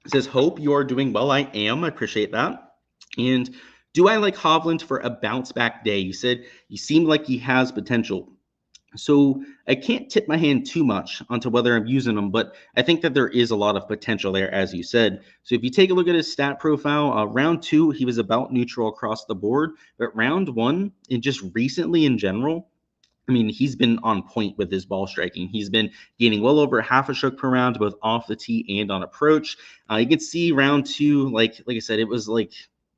It says, hope you are doing well. I am. I appreciate that. And do I like Hovland for a bounce back day? You said you seem like he has potential. So I can't tip my hand too much onto whether I'm using him, but I think that there is a lot of potential there, as you said. So if you take a look at his stat profile, round 2, he was about neutral across the board, but round 1, and just recently in general, I mean, he's been on point with his ball striking. He's been gaining well over half a stroke per round, both off the tee and on approach. You can see round 2, like I said, it was like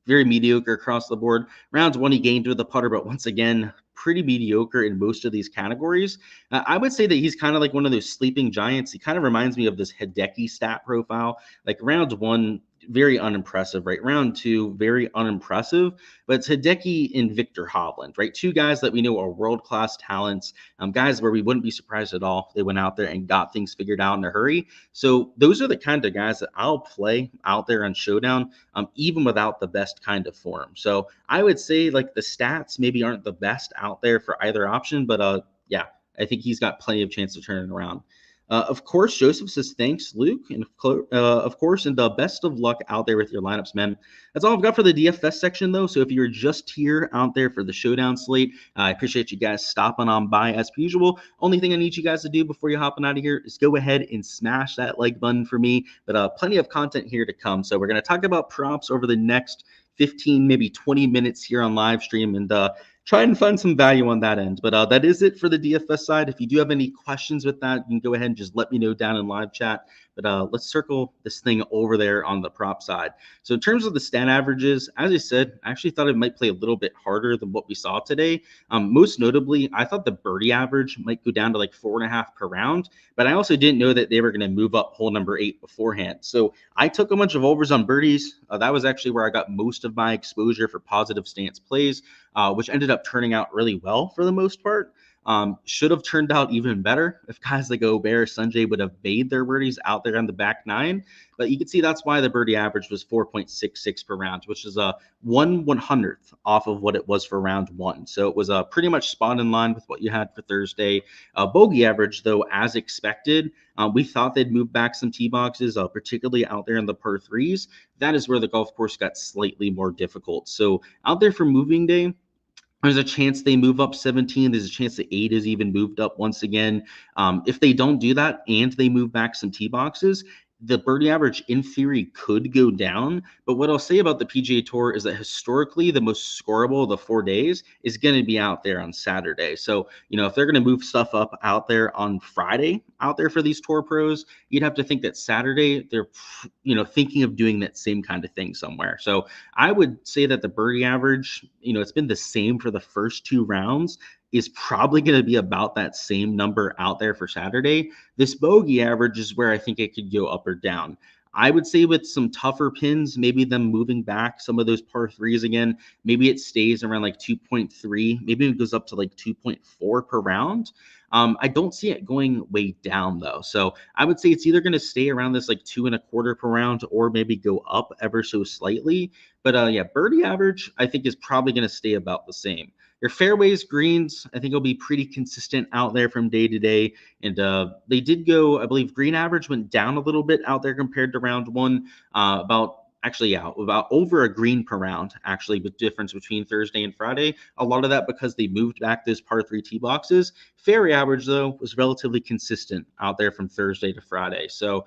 very mediocre across the board. Round 1, he gained with the putter, but once again, pretty mediocre in most of these categories. I would say that he's kind of like one of those sleeping giants. He kind of reminds me of this Hideki stat profile. Like round 1, very unimpressive, right? Round 2, very unimpressive. But it's Hideki and Victor Hovland, right? 2 guys that we know are world-class talents, guys where we wouldn't be surprised at all if they went out there and got things figured out in a hurry. So those are the kind of guys that I'll play out there on Showdown, even without the best kind of form. So I would say like the stats maybe aren't the best out there for either option, but yeah, I think he's got plenty of chance to turn it around. Of course, Joseph says, thanks, Luke. And of course, and best of luck out there with your lineups, man. That's all I've got for the DFS section, though. So if you're just here out there for the Showdown slate, I appreciate you guys stopping on by as per usual. Only thing I need you guys to do before you hopping out of here is go ahead and smash that like button for me. But plenty of content here to come. So we're going to talk about props over the next 15, maybe 20 minutes here on live stream, and try and find some value on that end. But that is it for the DFS side. If you do have any questions with that, you can go ahead and just let me know down in live chat. But let's circle this thing over there on the prop side. So in terms of the stat averages, as I said, I actually thought it might play a little bit harder than what we saw today. Most notably, I thought the birdie average might go down to like 4.5 per round, but I also didn't know that they were going to move up hole number 8 beforehand. So I took a bunch of overs on birdies. That was actually where I got most of my exposure for positive stance plays, which ended up turning out really well for the most part. Should have turned out even better if guys like Gobert, Sanjay would have made their birdies out there on the back 9. But you can see that's why the birdie average was 4.66 per round, which is a 1/100th off of what it was for round 1. So it was pretty much spot in line with what you had for Thursday. Bogey average, though, as expected, we thought they'd move back some tee boxes, particularly out there in the par 3s. That is where the golf course got slightly more difficult. So out there for moving day, there's a chance they move up 17. There's a chance the 8 is even moved up once again. If they don't do that and they move back some tee boxes, the birdie average in theory could go down. But what I'll say about the PGA Tour is that historically the most scoreable of the 4 days is going to be out there on Saturday. So, if they're going to move stuff up out there on Friday out there for these tour pros, you'd have to think that Saturday they're, thinking of doing that same kind of thing somewhere. So I would say that the birdie average, it's been the same for the first 2 rounds, is probably going to be about that same number out there for Saturday. This bogey average is where I think it could go up or down. I would say with some tougher pins, maybe them moving back some of those par 3s again, maybe it stays around like 2.3, maybe it goes up to like 2.4 per round. I don't see it going way down though. So I would say it's either going to stay around this like 2.25 per round or maybe go up ever so slightly. But yeah, birdie average I think is probably going to stay about the same. Your fairways, greens, I think will be pretty consistent out there from day to day. And they did go, I believe, green average went down a little bit out there compared to round 1. About over a green per round, actually, with difference between Thursday and Friday. A lot of that because they moved back those par 3 tee boxes. Fairway average, though, was relatively consistent out there from Thursday to Friday. So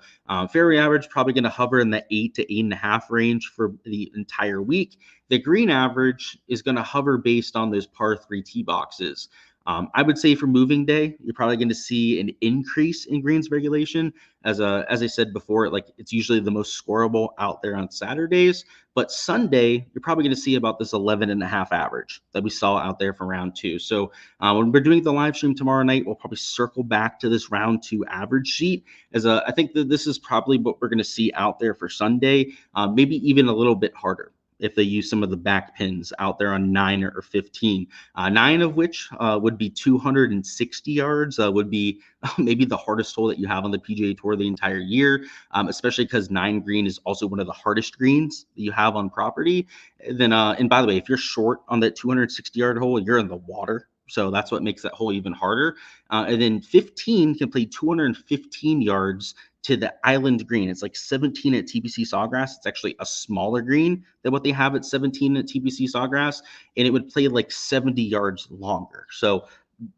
fairway average probably going to hover in the 8 to 8.5 range for the entire week. The green average is going to hover based on those par 3 tee boxes. I would say for moving day, you're probably going to see an increase in greens regulation. As I said before, it's usually the most scoreable out there on Saturdays. But Sunday, you're probably going to see about this 11.5 average that we saw out there for round 2. So when we're doing the live stream tomorrow night, we'll probably circle back to this round 2 average sheet. I think that this is probably what we're going to see out there for Sunday, maybe even a little bit harder if they use some of the back pins out there on 9 or 15. 9 of which would be 260 yards, would be maybe the hardest hole that you have on the PGA Tour the entire year, especially because 9 green is also one of the hardest greens that you have on property. Then, and by the way, if you're short on that 260-yard hole, you're in the water. So that's what makes that hole even harder. And then 15 can play 215 yards to the island green. It's like 17 at TPC Sawgrass. It's actually a smaller green than what they have at 17 at TPC Sawgrass, and it would play like 70 yards longer. So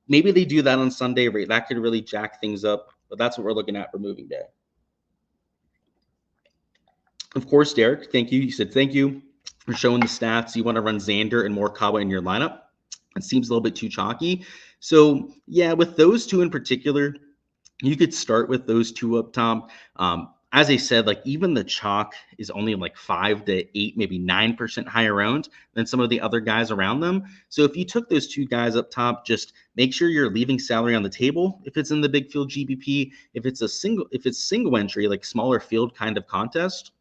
maybe they do that on Sunday, right? That could really jack things up, but that's what we're looking at for moving day. Of course, Derek, thank you. You said thank you for showing the stats. You want to run Xander and Morikawa in your lineup. It seems a little bit too chalky. So yeah, with those two in particular, you could start with those two up top. As I said, like even the chalk is only like 5 to 8, maybe 9% higher owned than some of the other guys around them. So if you took those two guys up top, just make sure you're leaving salary on the table if it's in the big field GPP. If it's single entry, like smaller field kind of contest,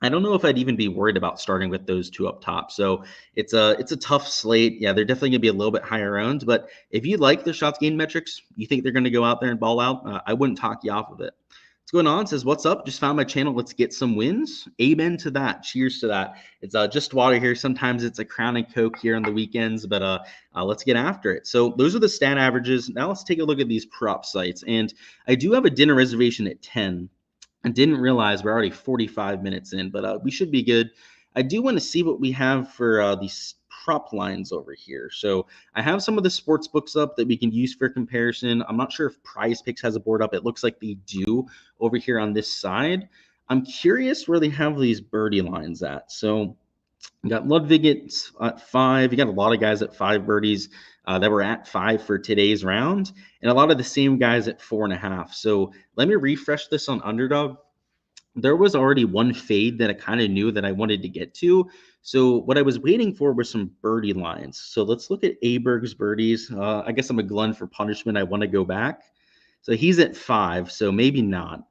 I don't know if I'd even be worried about starting with those two up top. So it's a tough slate. Yeah, they're definitely going to be a little bit higher owned. But if you like the shots gained metrics, you think they're going to go out there and ball out, I wouldn't talk you off of it. What's going on? It says, what's up? Just found my channel. Let's get some wins. Amen to that. Cheers to that. It's just water here. Sometimes it's a Crown and Coke here on the weekends, but let's get after it. So those are the stat averages. Now let's take a look at these prop sites. And I do have a dinner reservation at 10. I didn't realize we're already 45 minutes in, but we should be good. I do want to see what we have for these prop lines over here. So I have some of the sports books up that we can use for comparison. I'm not sure if Prize Picks has a board up. It looks like they do over here on this side. I'm curious where they have these birdie lines at. So you got Ludwig at 5. You got a lot of guys at 5 birdies that were at 5 for today's round, and a lot of the same guys at 4.5. So let me refresh this on Underdog. There was already one fade that I kind of knew that I wanted to get to. So what I was waiting for was some birdie lines. So let's look at Aberg's birdies. I guess I'm a glutton for punishment. I want to go back. So he's at 5, so maybe not.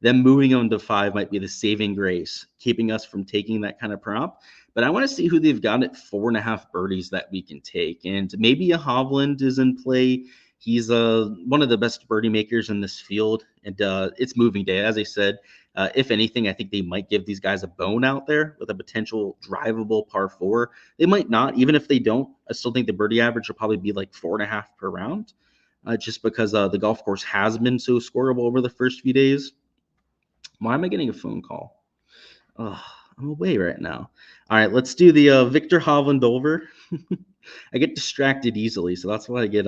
Them moving on to 5 might be the saving grace, keeping us from taking that kind of prop. But I want to see who they've got at 4.5 birdies that we can take. And maybe a Hovland is in play. He's one of the best birdie makers in this field. And it's moving day. As I said, if anything, I think they might give these guys a bone out there with a potential drivable par 4. They might not. Even if they don't, I still think the birdie average will probably be like 4.5 per round, just because the golf course has been so scoreable over the first few days. Why am I getting a phone call? Oh, I'm away right now. All right, let's do the Victor Hovland over. I get distracted easily, so that's why I get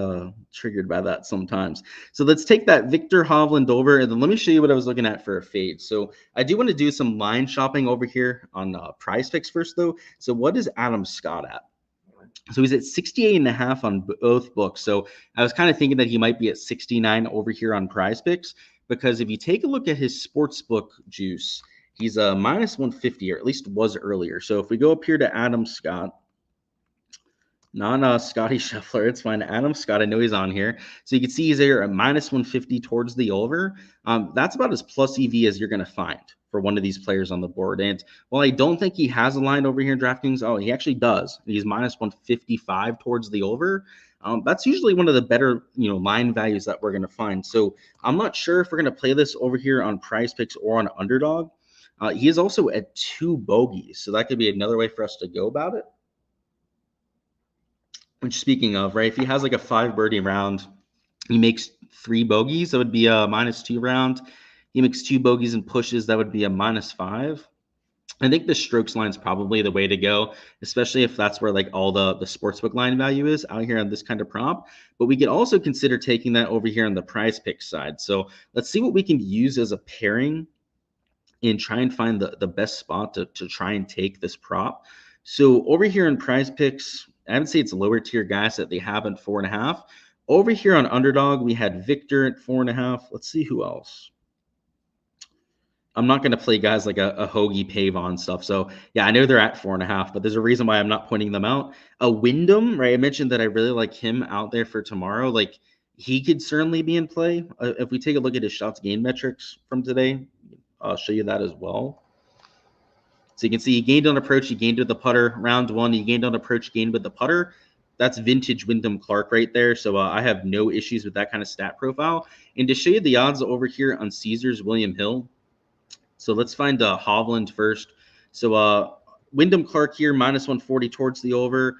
triggered by that sometimes. So let's take that Victor Hovland over, and then let me show you what I was looking at for a fade. So I do want to do some line shopping over here on Prize Picks first, though. So what is Adam Scott at? So he's at 68.5 on both books. So I was kind of thinking that he might be at 69 over here on Prize Picks, because if you take a look at his sportsbook juice, he's a minus 150, or at least was earlier. So if we go up here to Adam Scott, not Scotty Scheffler, it's fine. Adam Scott, I know he's on here. So you can see he's there at minus 150 towards the over. That's about as plus EV as you're going to find for one of these players on the board. And while I don't think he has a line over here in DraftKings, oh, he actually does. He's minus 155 towards the over. That's usually one of the better, line values that we're going to find. So I'm not sure if we're going to play this over here on Prize Picks or on Underdog. He is also at 2 bogeys, so that could be another way for us to go about it. Which, speaking of, right, if he has like a 5 birdie round, he makes 3 bogeys, that would be a minus 2 round. He makes 2 bogeys and pushes, that would be a minus 5. I think the strokes line is probably the way to go, especially if that's where like all the sportsbook line value is out here on this kind of prop. But we could also consider taking that over here on the Prize Picks side. So let's see what we can use as a pairing and try and find the best spot to try and take this prop. So over here in Prize Picks, I would say it's lower tier guys that they have at 4.5. Over here on Underdog, we had Victor at 4.5. Let's see who else. I'm not going to play guys like a Hoagie Pavon stuff. So yeah, I know they're at 4.5, but there's a reason why I'm not pointing them out. A Windom, right? I mentioned that I really like him out there for tomorrow. Like he could certainly be in play. If we take a look at his shots gained metrics from today, I'll show you that as well. So you can see he gained on approach, he gained with the putter. Round 1, he gained on approach, gained with the putter. That's vintage Windom Clark right there. So I have no issues with that kind of stat profile. And to show you the odds over here on Caesars William Hill, so let's find Hovland first. So Windom Clark here, minus 140 towards the over.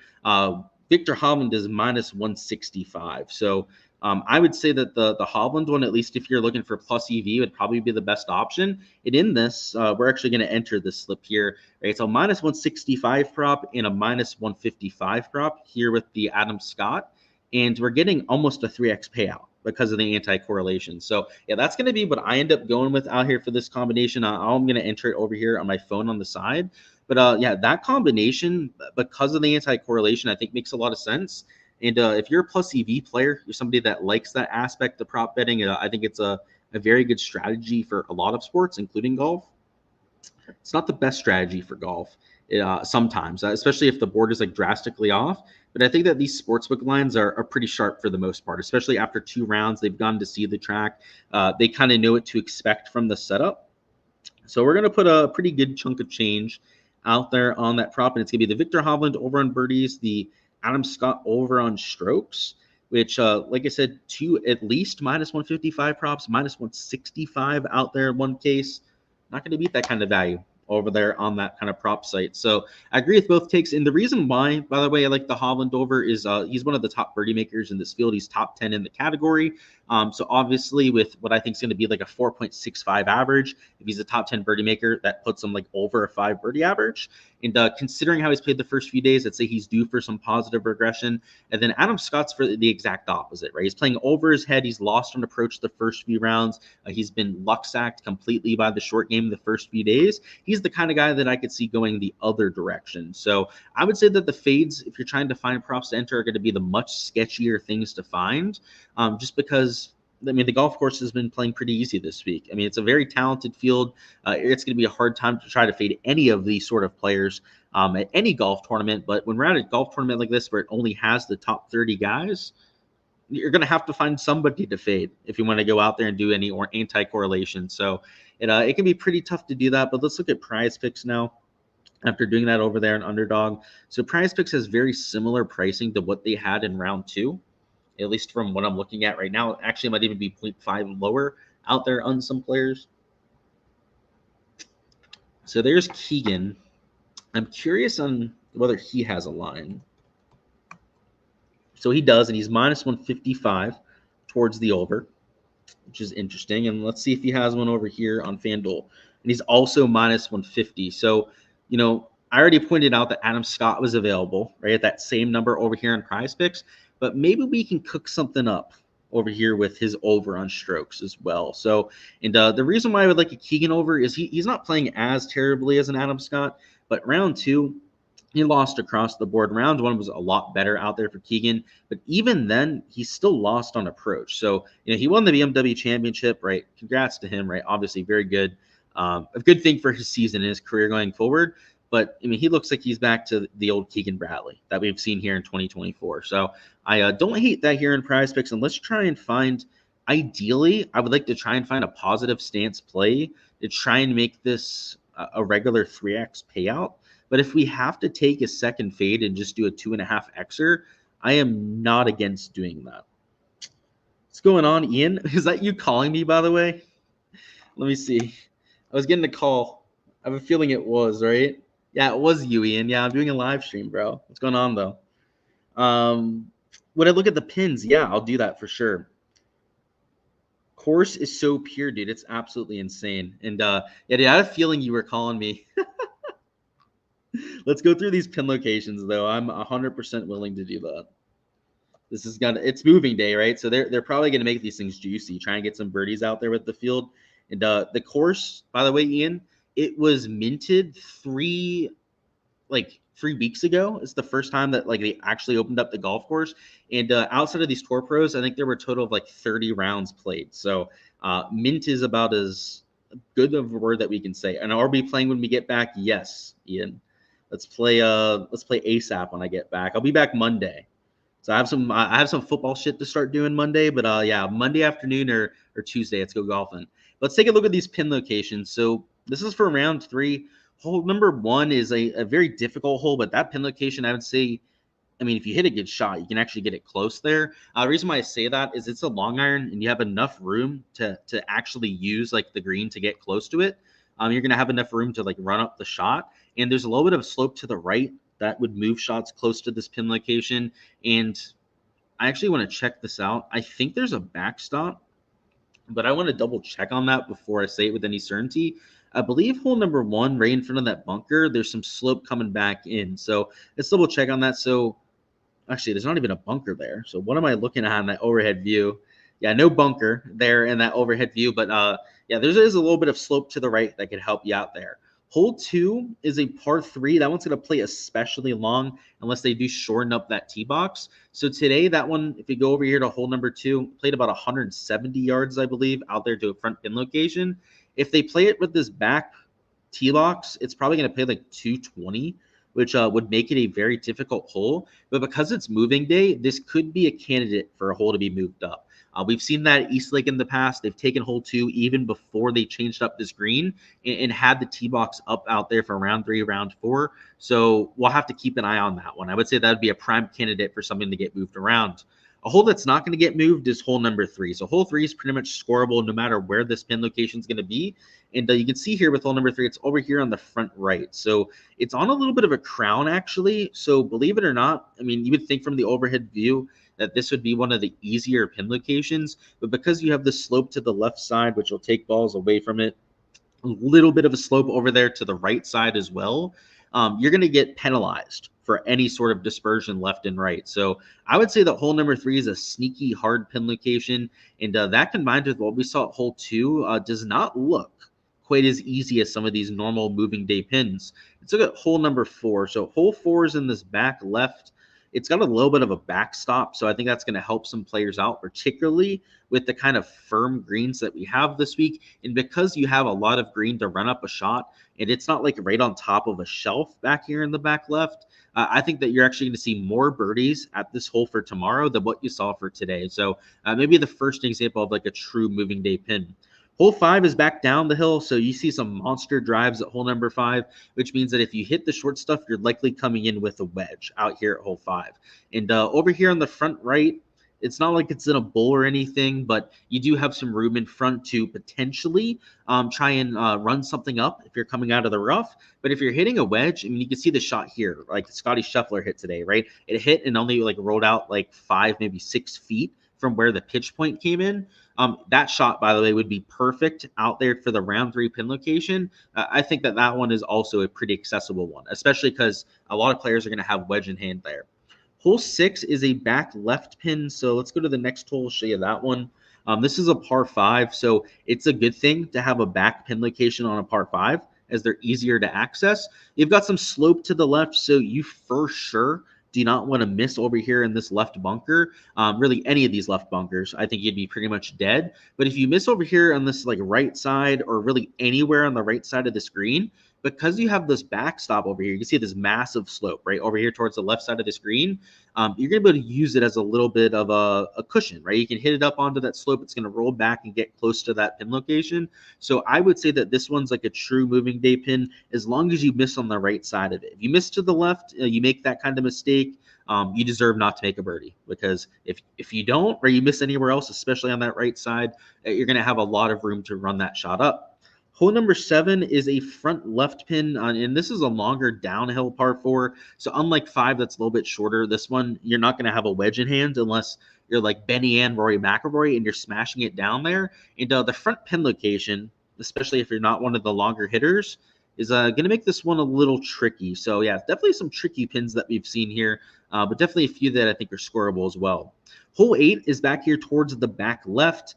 Victor Hovland is minus 165. So I would say that the Hovland one, at least if you're looking for plus EV, would probably be the best option. And in this, we're actually going to enter this slip here. Right? So minus 165 prop and a minus 155 prop here with the Adam Scott. And we're getting almost a 3x payout because of the anti-correlation. So yeah, that's going to be what I end up going with out here for this combination. I'm going to enter it over here on my phone on the side. But yeah, that combination, because of the anti-correlation, I think makes a lot of sense. And if you're a plus EV player, you're somebody that likes that aspect of prop betting, I think it's a very good strategy for a lot of sports, including golf. It's not the best strategy for golf sometimes, especially if the board is like drastically off. But I think that these sportsbook lines are pretty sharp for the most part, especially after 2 rounds. They've gone to see the track. They kind of know what to expect from the setup. So we're going to put a pretty good chunk of change out there on that prop. And it's going to be the Victor Hovland over on birdies, the Adam Scott over on strokes, which, like I said, 2 at least minus 155 props, minus 165 out there in one case. Not going to beat that kind of value over there on that kind of prop site. So I agree with both takes. And the reason why, by the way, I like the Hovland over is he's one of the top birdie makers in this field. He's top 10 in the category. So obviously with what I think is going to be like a 4.65 average, if he's a top 10 birdie maker, that puts him like over a 5 birdie average. And considering how he's played the first few days, I'd say he's due for some positive regression. And then Adam Scott's for the exact opposite, right? He's playing over his head. He's lost on approach the first few rounds. He's been luck sacked completely by the short game the first few days. He's the kind of guy that I could see going the other direction. So I would say that the fades, if you're trying to find props to enter, are going to be the much sketchier things to find, just because I mean, the golf course has been playing pretty easy this week. I mean, it's a very talented field. It's going to be a hard time to try to fade any of these sort of players at any golf tournament. But when we're at a golf tournament like this, where it only has the top 30 guys, you're going to have to find somebody to fade if you want to go out there and do any or anti-correlation. So it can be pretty tough to do that. But let's look at Prize Picks now. After doing that over there in Underdog. So Prize Picks has very similar pricing to what they had in round 2. At least from what I'm looking at right now. Actually, it might even be 0.5 lower out there on some players. So there's Keegan. I'm curious on whether he has a line. So he does, and he's minus 155 towards the over, which is interesting. And let's see if he has one over here on FanDuel. And he's also minus 150. So, you know, I already pointed out that Adam Scott was available, right, at that same number over here on Prize Picks. But maybe we can cook something up over here with his over on strokes as well. So, and the reason why I would like a Keegan over is he's not playing as terribly as an Adam Scott, but round 2, he lost across the board. Round 1 was a lot better out there for Keegan, but even then, he still lost on approach. So, you know, he won the BMW Championship, right? Congrats to him, right? Obviously, very good. A good thing for his season and his career going forward. But, I mean, he looks like he's back to the old Keegan Bradley that we've seen here in 2024. So I don't hate that here in Prize Picks. And let's try and find, ideally, I would like to try and find a positive stance play to try and make this a regular 3x payout. But if we have to take a second fade and just do a 2.5xer, I am not against doing that. What's going on, Ian? Is that you calling me, by the way? Let me see. I was getting a call. I have a feeling it was, right? Yeah, it was you, Ian. Yeah, I'm doing a live stream, bro. What's going on, though? When I look at the pins, yeah, I'll do that for sure. Course is so pure, dude. It's absolutely insane. And yeah, dude, I had a feeling you were calling me. Let's go through these pin locations, though. I'm 100% willing to do that. This is it's moving day, right? So they're probably gonna make these things juicy, try and get some birdies out there with the field. And the course, by the way, Ian, it was minted 3 weeks ago. It's the first time that like they actually opened up the golf course. And outside of these tour pros, I think there were a total of like 30 rounds played. So mint is about as good of a word that we can say. And are we playing when we get back? Yes, Ian. Let's play ASAP when I get back. I'll be back Monday. So I have some football shit to start doing Monday, but yeah, Monday afternoon or Tuesday, let's go golfing. Let's take a look at these pin locations. So this is for round 3. Hole number 1 is a very difficult hole, but that pin location, I would say, I mean, if you hit a good shot, you can actually get it close there. The reason why I say that is it's a long iron, and you have enough room to actually use like the green to get close to it. You're gonna have enough room to like run up the shot, and there's a little bit of slope to the right that would move shots close to this pin location. And I actually want to check this out. I think there's a backstop, but I want to double check on that before I say it with any certainty. I believe hole number 1, right in front of that bunker, there's some slope coming back in. So let's double check on that. So actually, there's not even a bunker there. So what am I looking at in that overhead view? Yeah, no bunker there in that overhead view. But yeah, there is a little bit of slope to the right that could help you out there. Hole 2 is a par 3. That one's going to play especially long unless they do shorten up that tee box. So today, that one, if you go over here to hole number 2, played about 170 yards, I believe, out there to a front pin location. If they play it with this back tee box, it's probably going to play like 220, which would make it a very difficult hole. But because it's moving day, this could be a candidate for a hole to be moved up. We've seen that at East Lake in the past. They've taken hole 2 even before they changed up this green and had the tee box up out there for round 3, round 4. So we'll have to keep an eye on that one. I would say that would be a prime candidate for something to get moved around. A hole that's not going to get moved is hole number 3. So hole 3 is pretty much scoreable no matter where this pin location is going to be. And you can see here with hole number 3, it's over here on the front right. So it's on a little bit of a crown, actually. So believe it or not, I mean, you would think from the overhead view that this would be one of the easier pin locations. But because you have the slope to the left side, which will take balls away from it, a little bit of a slope over there to the right side as well, you're going to get penalized for any sort of dispersion left and right. So I would say that hole number 3 is a sneaky hard pin location. And that combined with what we saw at hole 2 does not look quite as easy as some of these normal moving day pins. Let's look at hole number 4. So hole 4 is in this back left. It's got a little bit of a backstop, so I think that's going to help some players out, particularly with the kind of firm greens that we have this week. And because you have a lot of green to run up a shot, and it's not like right on top of a shelf back here in the back left, I think that you're actually going to see more birdies at this hole for tomorrow than what you saw for today. So maybe the first example of like a true moving day pin. Hole 5 is back down the hill, so you see some monster drives at hole number 5, which means that if you hit the short stuff, you're likely coming in with a wedge out here at hole 5. And over here on the front right, it's not like it's in a bowl or anything, but you do have some room in front to potentially try and run something up if you're coming out of the rough. But if you're hitting a wedge, I mean, you can see the shot here, like Scotty Scheffler hit today, right? It hit and only like rolled out like 5, maybe 6 feet from where the pitch point came in. That shot, by the way, would be perfect out there for the round 3 pin location. I think that that one is also a pretty accessible one, especially because a lot of players are going to have wedge in hand there. Hole 6 is a back left pin, so let's go to the next hole, show you that one. This is a par 5, so it's a good thing to have a back pin location on a par 5 as they're easier to access. You've got some slope to the left, so you for sure do not want to miss over here in this left bunker. Really, any of these left bunkers, I think you'd be pretty much dead. But if you miss over here on this like right side or really anywhere on the right side of the screen, because you have this backstop over here, you can see this massive slope right over here towards the left side of the screen. You're going to be able to use it as a little bit of a cushion, right? You can hit it up onto that slope. It's going to roll back and get close to that pin location. So I would say that this one's like a true moving day pin as long as you miss on the right side of it. If you miss to the left, you make that kind of mistake, you deserve not to make a birdie, because if you don't or you miss anywhere else, especially on that right side, you're going to have a lot of room to run that shot up. Hole number 7 is a front left pin, and this is a longer downhill par 4. So unlike 5, that's a little bit shorter, this one, you're not going to have a wedge in hand unless you're like Benny and Rory McIlroy and you're smashing it down there. And the front pin location, especially if you're not one of the longer hitters, is going to make this one a little tricky. So yeah, definitely some tricky pins that we've seen here, but definitely a few that I think are scoreable as well. Hole 8 is back here towards the back left.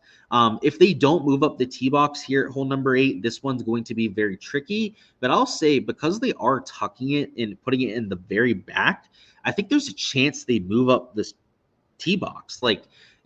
If they don't move up the tee box here at hole number 8, this one's going to be very tricky. But I'll say because they are tucking it and putting it in the very back, I think there's a chance they move up this tee box. Like,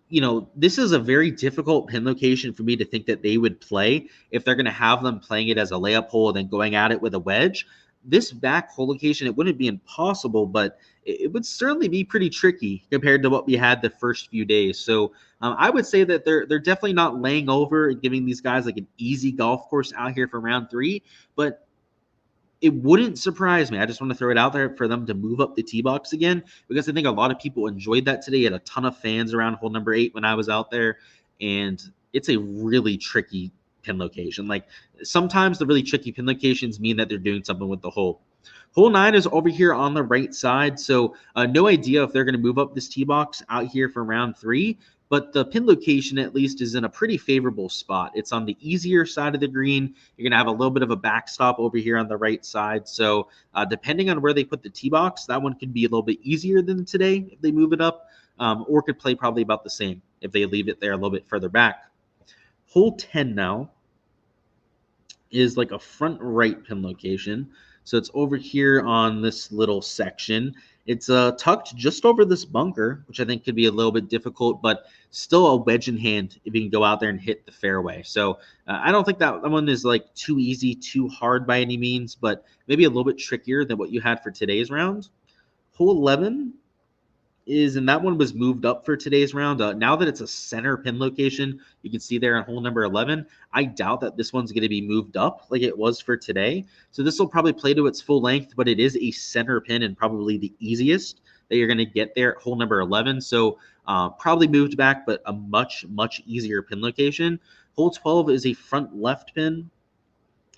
you know, this is a very difficult pin location for me to think that they would play if they're going to have them playing it as a layup hole and then going at it with a wedge. This back hole location, it wouldn't be impossible, but it would certainly be pretty tricky compared to what we had the first few days. So I would say that they're definitely not laying over and giving these guys like an easy golf course out here for round 3. But it wouldn't surprise me. I just want to throw it out there for them to move up the tee box again, because I think a lot of people enjoyed that today. Had a ton of fans around hole number 8 when I was out there, and it's a really tricky pin location. Like, sometimes the really tricky pin locations mean that they're doing something with the hole. Hole 9 is over here on the right side, so no idea if they're going to move up this tee box out here for round 3. But the pin location, at least, is in a pretty favorable spot. It's on the easier side of the green. You're going to have a little bit of a backstop over here on the right side. So depending on where they put the tee box, that one could be a little bit easier than today if they move it up, or could play probably about the same if they leave it there a little bit further back. Hole 10 now is like a front right pin location. So it's over here on this little section. It's tucked just over this bunker, which I think could be a little bit difficult, but still a wedge in hand if you can go out there and hit the fairway. So I don't think that one is like too easy, too hard by any means, but maybe a little bit trickier than what you had for today's round. Hole 11 is, and that one was moved up for today's round. Now that it's a center pin location, you can see there on hole number 11, I doubt that this one's going to be moved up like it was for today. So this will probably play to its full length, but it is a center pin and probably the easiest that you're going to get there at hole number 11. So probably moved back, but a much, much easier pin location. Hole 12 is a front left pin.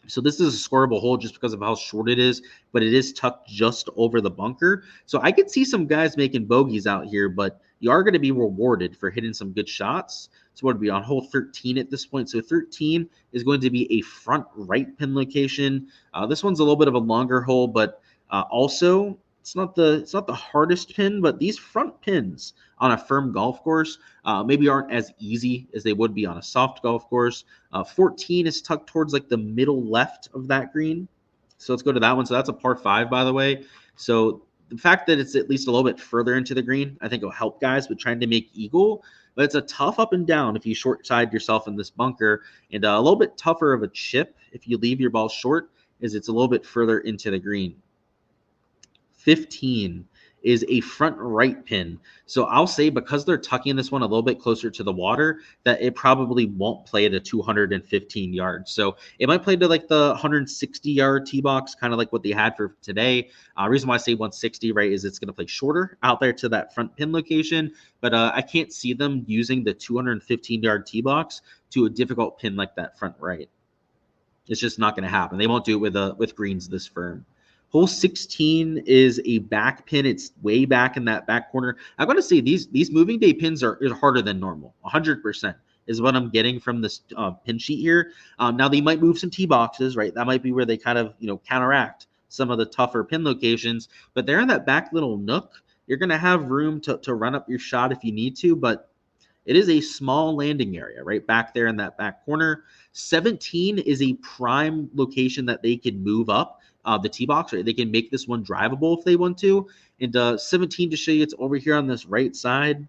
So this is a scoreable hole just because of how short it is, but it is tucked just over the bunker. So I could see some guys making bogeys out here, but you are going to be rewarded for hitting some good shots. So what would be on hole 13 at this point? So 13 is going to be a front right pin location. This one's a little bit of a longer hole, but also it's not the hardest pin, but these front pins on a firm golf course maybe aren't as easy as they would be on a soft golf course. 14 is tucked towards like the middle left of that green. So let's go to that one. So that's a par 5, by the way. So the fact that it's at least a little bit further into the green, I think will help guys with trying to make eagle. But it's a tough up and down if you short side yourself in this bunker, and a little bit tougher of a chip if you leave your ball short, as it's a little bit further into the green. 15 is a front right pin. So I'll say, because they're tucking this one a little bit closer to the water, that it probably won't play at a 215 yards. So it might play to like the 160-yard tee box, kind of like what they had for today. Reason why I say 160, right, is it's going to play shorter out there to that front pin location. But I can't see them using the 215-yard tee box to a difficult pin like that front right. It's just not going to happen. They won't do it with greens this firm. Hole 16 is a back pin. It's way back in that back corner. I'm going to say these moving day pins are harder than normal. 100% is what I'm getting from this pin sheet here. Now they might move some tee boxes, right? That might be where they kind of counteract some of the tougher pin locations. But they're in that back little nook. You're going to have room to run up your shot if you need to, but it is a small landing area right back there in that back corner. 17 is a prime location that they can move up the tee box, right? They can make this one drivable if they want to. And 17, to show you, it's over here on this right side.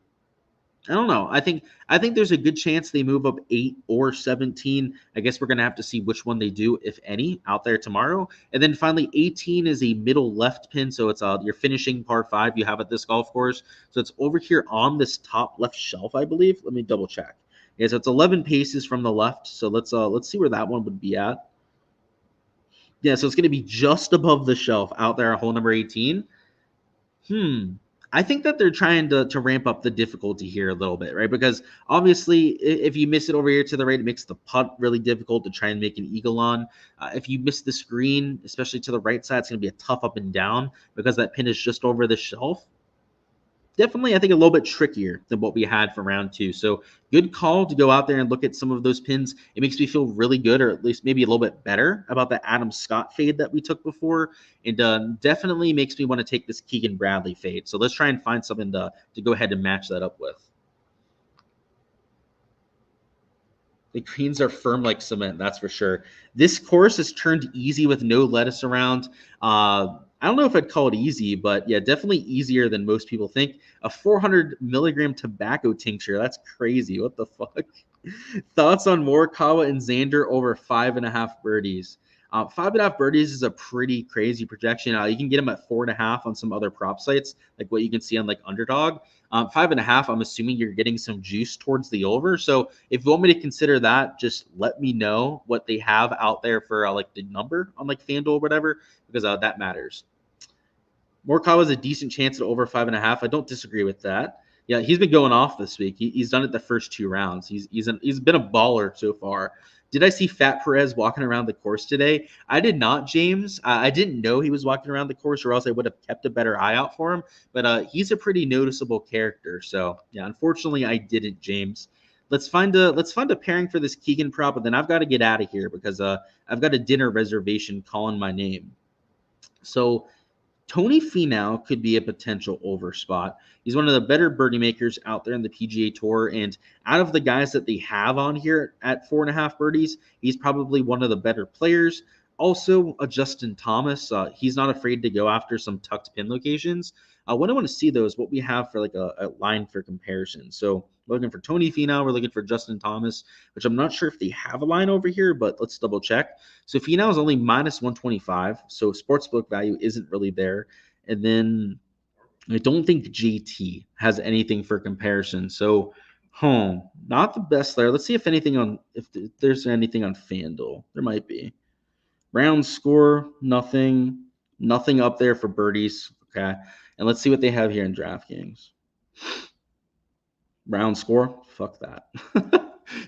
I don't know. I think there's a good chance they move up 8 or 17. I guess we're going to have to see which one they do, if any, out there tomorrow. And then finally, 18 is a middle left pin. So it's your finishing par 5 you have at this golf course. So it's over here on this top left shelf, I believe. Let me double check. Yeah, so it's 11 paces from the left. So let's see where that one would be at. Yeah, so it's going to be just above the shelf out there at hole number 18. I think that they're trying to ramp up the difficulty here a little bit, right? Because obviously, if you miss it over here to the right, it makes the putt really difficult to try and make an eagle on. If you miss the screen, especially to the right side, it's going to be a tough up and down because that pin is just over the shelf. Definitely, I think, a little bit trickier than what we had for round 2. So good call to go out there and look at some of those pins. It makes me feel really good, or at least maybe a little bit better about the Adam Scott fade that we took before. And definitely makes me want to take this Keegan Bradley fade. So let's try and find something to go ahead and match that up with. The greens are firm like cement, that's for sure. This course is turned easy with no lettuce around. I don't know if I'd call it easy, but yeah, definitely easier than most people think. A 400 milligram tobacco tincture. That's crazy. What the fuck? Thoughts on Morikawa and Xander over 5.5 birdies? 5.5 birdies is a pretty crazy projection. You can get him at 4.5 on some other prop sites, like what you can see on like Underdog. 5.5, I'm assuming you're getting some juice towards the over. So if you want me to consider that, just let me know what they have out there for like the number on like FanDuel or whatever, because that matters. Morikawa has a decent chance at over 5.5. I don't disagree with that. Yeah, he's been going off this week. He's done it the first 2 rounds. He's been a baller so far. Did I see Fat Perez walking around the course today? I did not, James. I didn't know he was walking around the course, or else I would have kept a better eye out for him. But he's a pretty noticeable character. So yeah, unfortunately, I didn't, James. Let's find a pairing for this Keegan prop, and then I've got to get out of here because I've got a dinner reservation calling my name. So Tony Finau could be a potential over spot. He's one of the better birdie makers out there in the PGA Tour, and out of the guys that they have on here at 4.5 birdies, he's probably one of the better players. Also, Justin Thomas, he's not afraid to go after some tucked pin locations. What I want to see, though, is what we have for like a line for comparison. So we're looking for Tony Finau, we're looking for Justin Thomas, which I'm not sure if they have a line over here, but let's double check. So Finau is only minus 125, so sportsbook value isn't really there. And then I don't think JT has anything for comparison. So not the best there. Let's see if there's anything on FanDuel. There might be. Round score, nothing up there for birdies. Okay. And let's see what they have here in DraftKings. Round score, fuck that.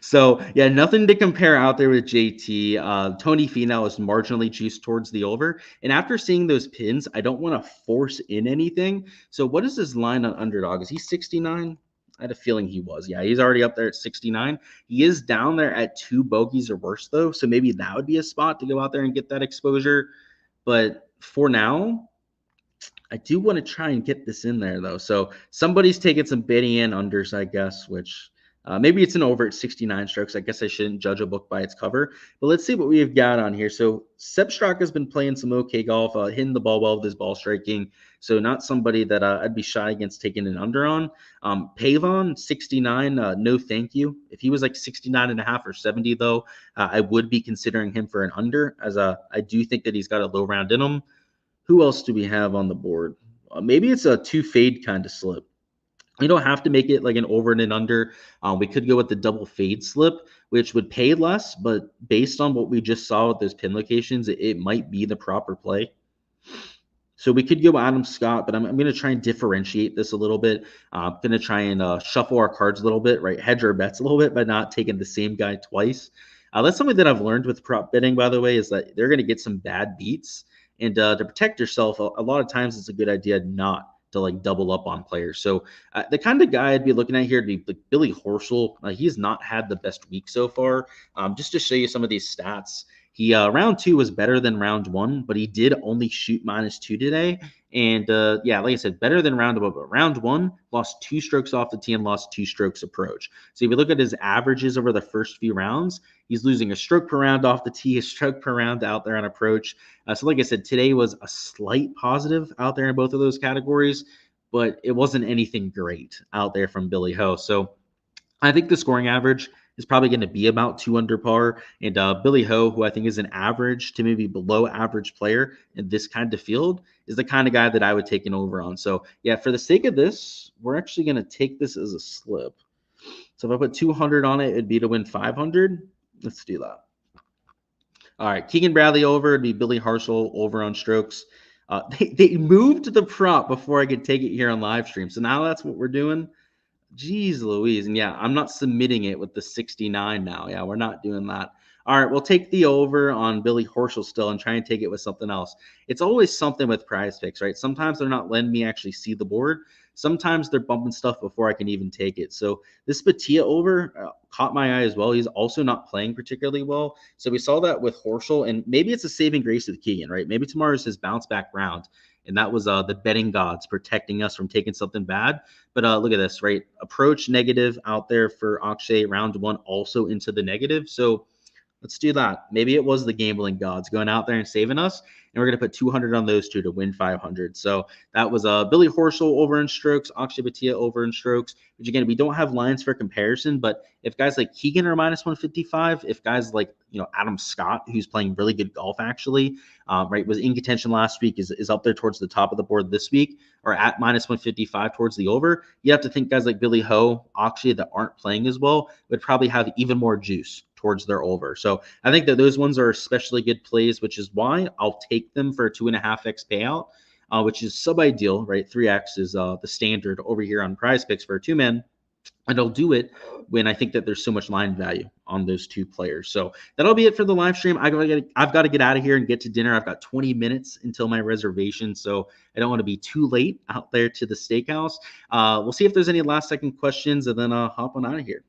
So yeah, nothing to compare out there with JT. Tony Finau is marginally juiced towards the over. And after seeing those pins, I don't want to force in anything. So what is his line on Underdog? Is he 69? I had a feeling he was. Yeah, he's already up there at 69. He is down there at 2 bogeys or worse, though. So maybe that would be a spot to go out there and get that exposure. But for now, I do want to try and get this in there, though. So somebody's taking some bidding in unders, I guess, which maybe it's an over at 69 strokes. I guess I shouldn't judge a book by its cover. But let's see what we've got on here. So Sepp Straka has been playing some okay golf, hitting the ball well with his ball striking. So not somebody that I'd be shy against taking an under on. Pavon, 69, no thank you. If he was like 69.5 or 70, though, I would be considering him for an under, as I do think that he's got a low round in him. Who else do we have on the board? Maybe it's a 2 fade kind of slip. You don't have to make it like an over and an under. We could go with the double fade slip, which would pay less, but based on what we just saw with those pin locations, it might be the proper play. So we could go Adam Scott, but I'm going to try and differentiate this a little bit. I'm going to try and shuffle our cards a little bit, right? Hedge our bets a little bit by not taking the same guy twice. That's something that I've learned with prop betting, by the way, is that they're going to get some bad beats. And to protect yourself, a lot of times it's a good idea not to like double up on players. So the kind of guy I'd be looking at here would be like Billy Horschel. He has not had the best week so far. Just to show you some of these stats, he round 2 was better than round 1, but he did only shoot -2 today. And yeah, like I said, better than round 1, but round 1 lost 2 strokes off the tee and lost 2 strokes approach. So if you look at his averages over the first few rounds, he's losing a stroke per round off the tee, a stroke per round out there on approach. So like I said, today was a slight positive out there in both of those categories, but it wasn't anything great out there from Billy Ho. So I think the scoring average is probably going to be about 2 under par. And Billy Ho, who I think is an average to maybe below average player in this kind of field, is the kind of guy that I would take an over on. So yeah, for the sake of this, we're actually going to take this as a slip. So if I put 200 on it, it'd be to win 500. Let's do that. All right, Keegan Bradley over. It'd be Billy Horschel over on strokes. They moved the prop before I could take it here on live stream. So now that's what we're doing. Jeez Louise. And yeah, I'm not submitting it with the 69 now. Yeah, we're not doing that. All right, we'll take the over on Billy Horschel still and try and take it with something else. It's always something with Prize Picks, right? Sometimes they're not letting me actually see the board. Sometimes they're bumping stuff before I can even take it. So this Batia over caught my eye as well. He's also not playing particularly well. So we saw that with Horschel, and maybe it's a saving grace with Keegan, right? Maybe tomorrow's his bounce back round. And that was the betting gods protecting us from taking something bad. But look at this, right? Approach negative out there for Akshay. Round 1 also into the negative. So Let's do that. Maybe it was the gambling gods going out there and saving us, and we're going to put 200 on those two to win 500. So that was Billy Horschel over in strokes, Akshay Bhatia over in strokes, which again, we don't have lines for comparison, but if guys like Keegan are minus 155, if guys like, Adam Scott, who's playing really good golf actually, right, was in contention last week, is up there towards the top of the board this week, or at minus 155 towards the over, you have to think guys like Billy Ho, Akshay that aren't playing as well would probably have even more juice towards their over. So I think that those ones are especially good plays, which is why I'll take them for a 2.5x payout, which is sub-ideal, right? 3x is the standard over here on Prize Picks for a two-man. And I'll do it when I think that there's so much line value on those two players. So that'll be it for the live stream. I've got to get out of here and get to dinner. I've got 20 minutes until my reservation, so I don't want to be too late out there to the steakhouse. We'll see if there's any last-second questions, and then hop on out of here.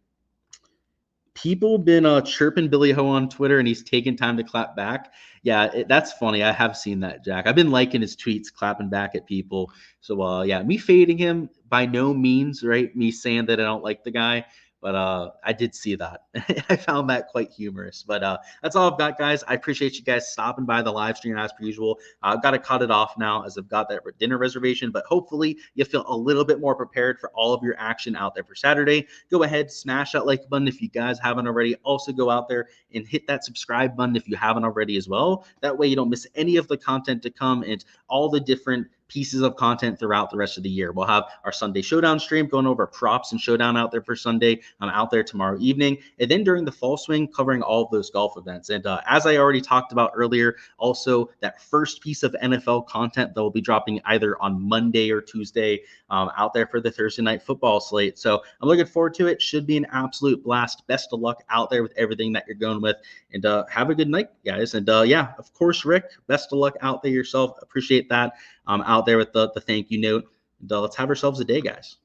People been chirping Billy Ho on Twitter, and he's taking time to clap back. Yeah, that's funny. I have seen that, Jack. I've been liking his tweets, clapping back at people. So, yeah, me fading him by no means, right? Me saying that I don't like the guy. But I did see that. I found that quite humorous. But that's all I've got, guys. I appreciate you guys stopping by the live stream as per usual. I've got to cut it off now as I've got that dinner reservation. But hopefully you feel a little bit more prepared for all of your action out there for Saturday. Go ahead, smash that like button if you guys haven't already. Also go out there and hit that subscribe button if you haven't already as well. That way you don't miss any of the content to come and all the different pieces of content throughout the rest of the year. We'll have our Sunday Showdown stream going over props and Showdown out there for Sunday. I'm out there tomorrow evening. And then during the fall swing, covering all of those golf events. And as I already talked about earlier, also that first piece of NFL content that will be dropping either on Monday or Tuesday out there for the Thursday night football slate. So I'm looking forward to it. Should be an absolute blast. Best of luck out there with everything that you're going with. And have a good night, guys. And yeah, of course, Rick, best of luck out there yourself. Appreciate that. Out there with the thank you note. And let's have ourselves a day, guys.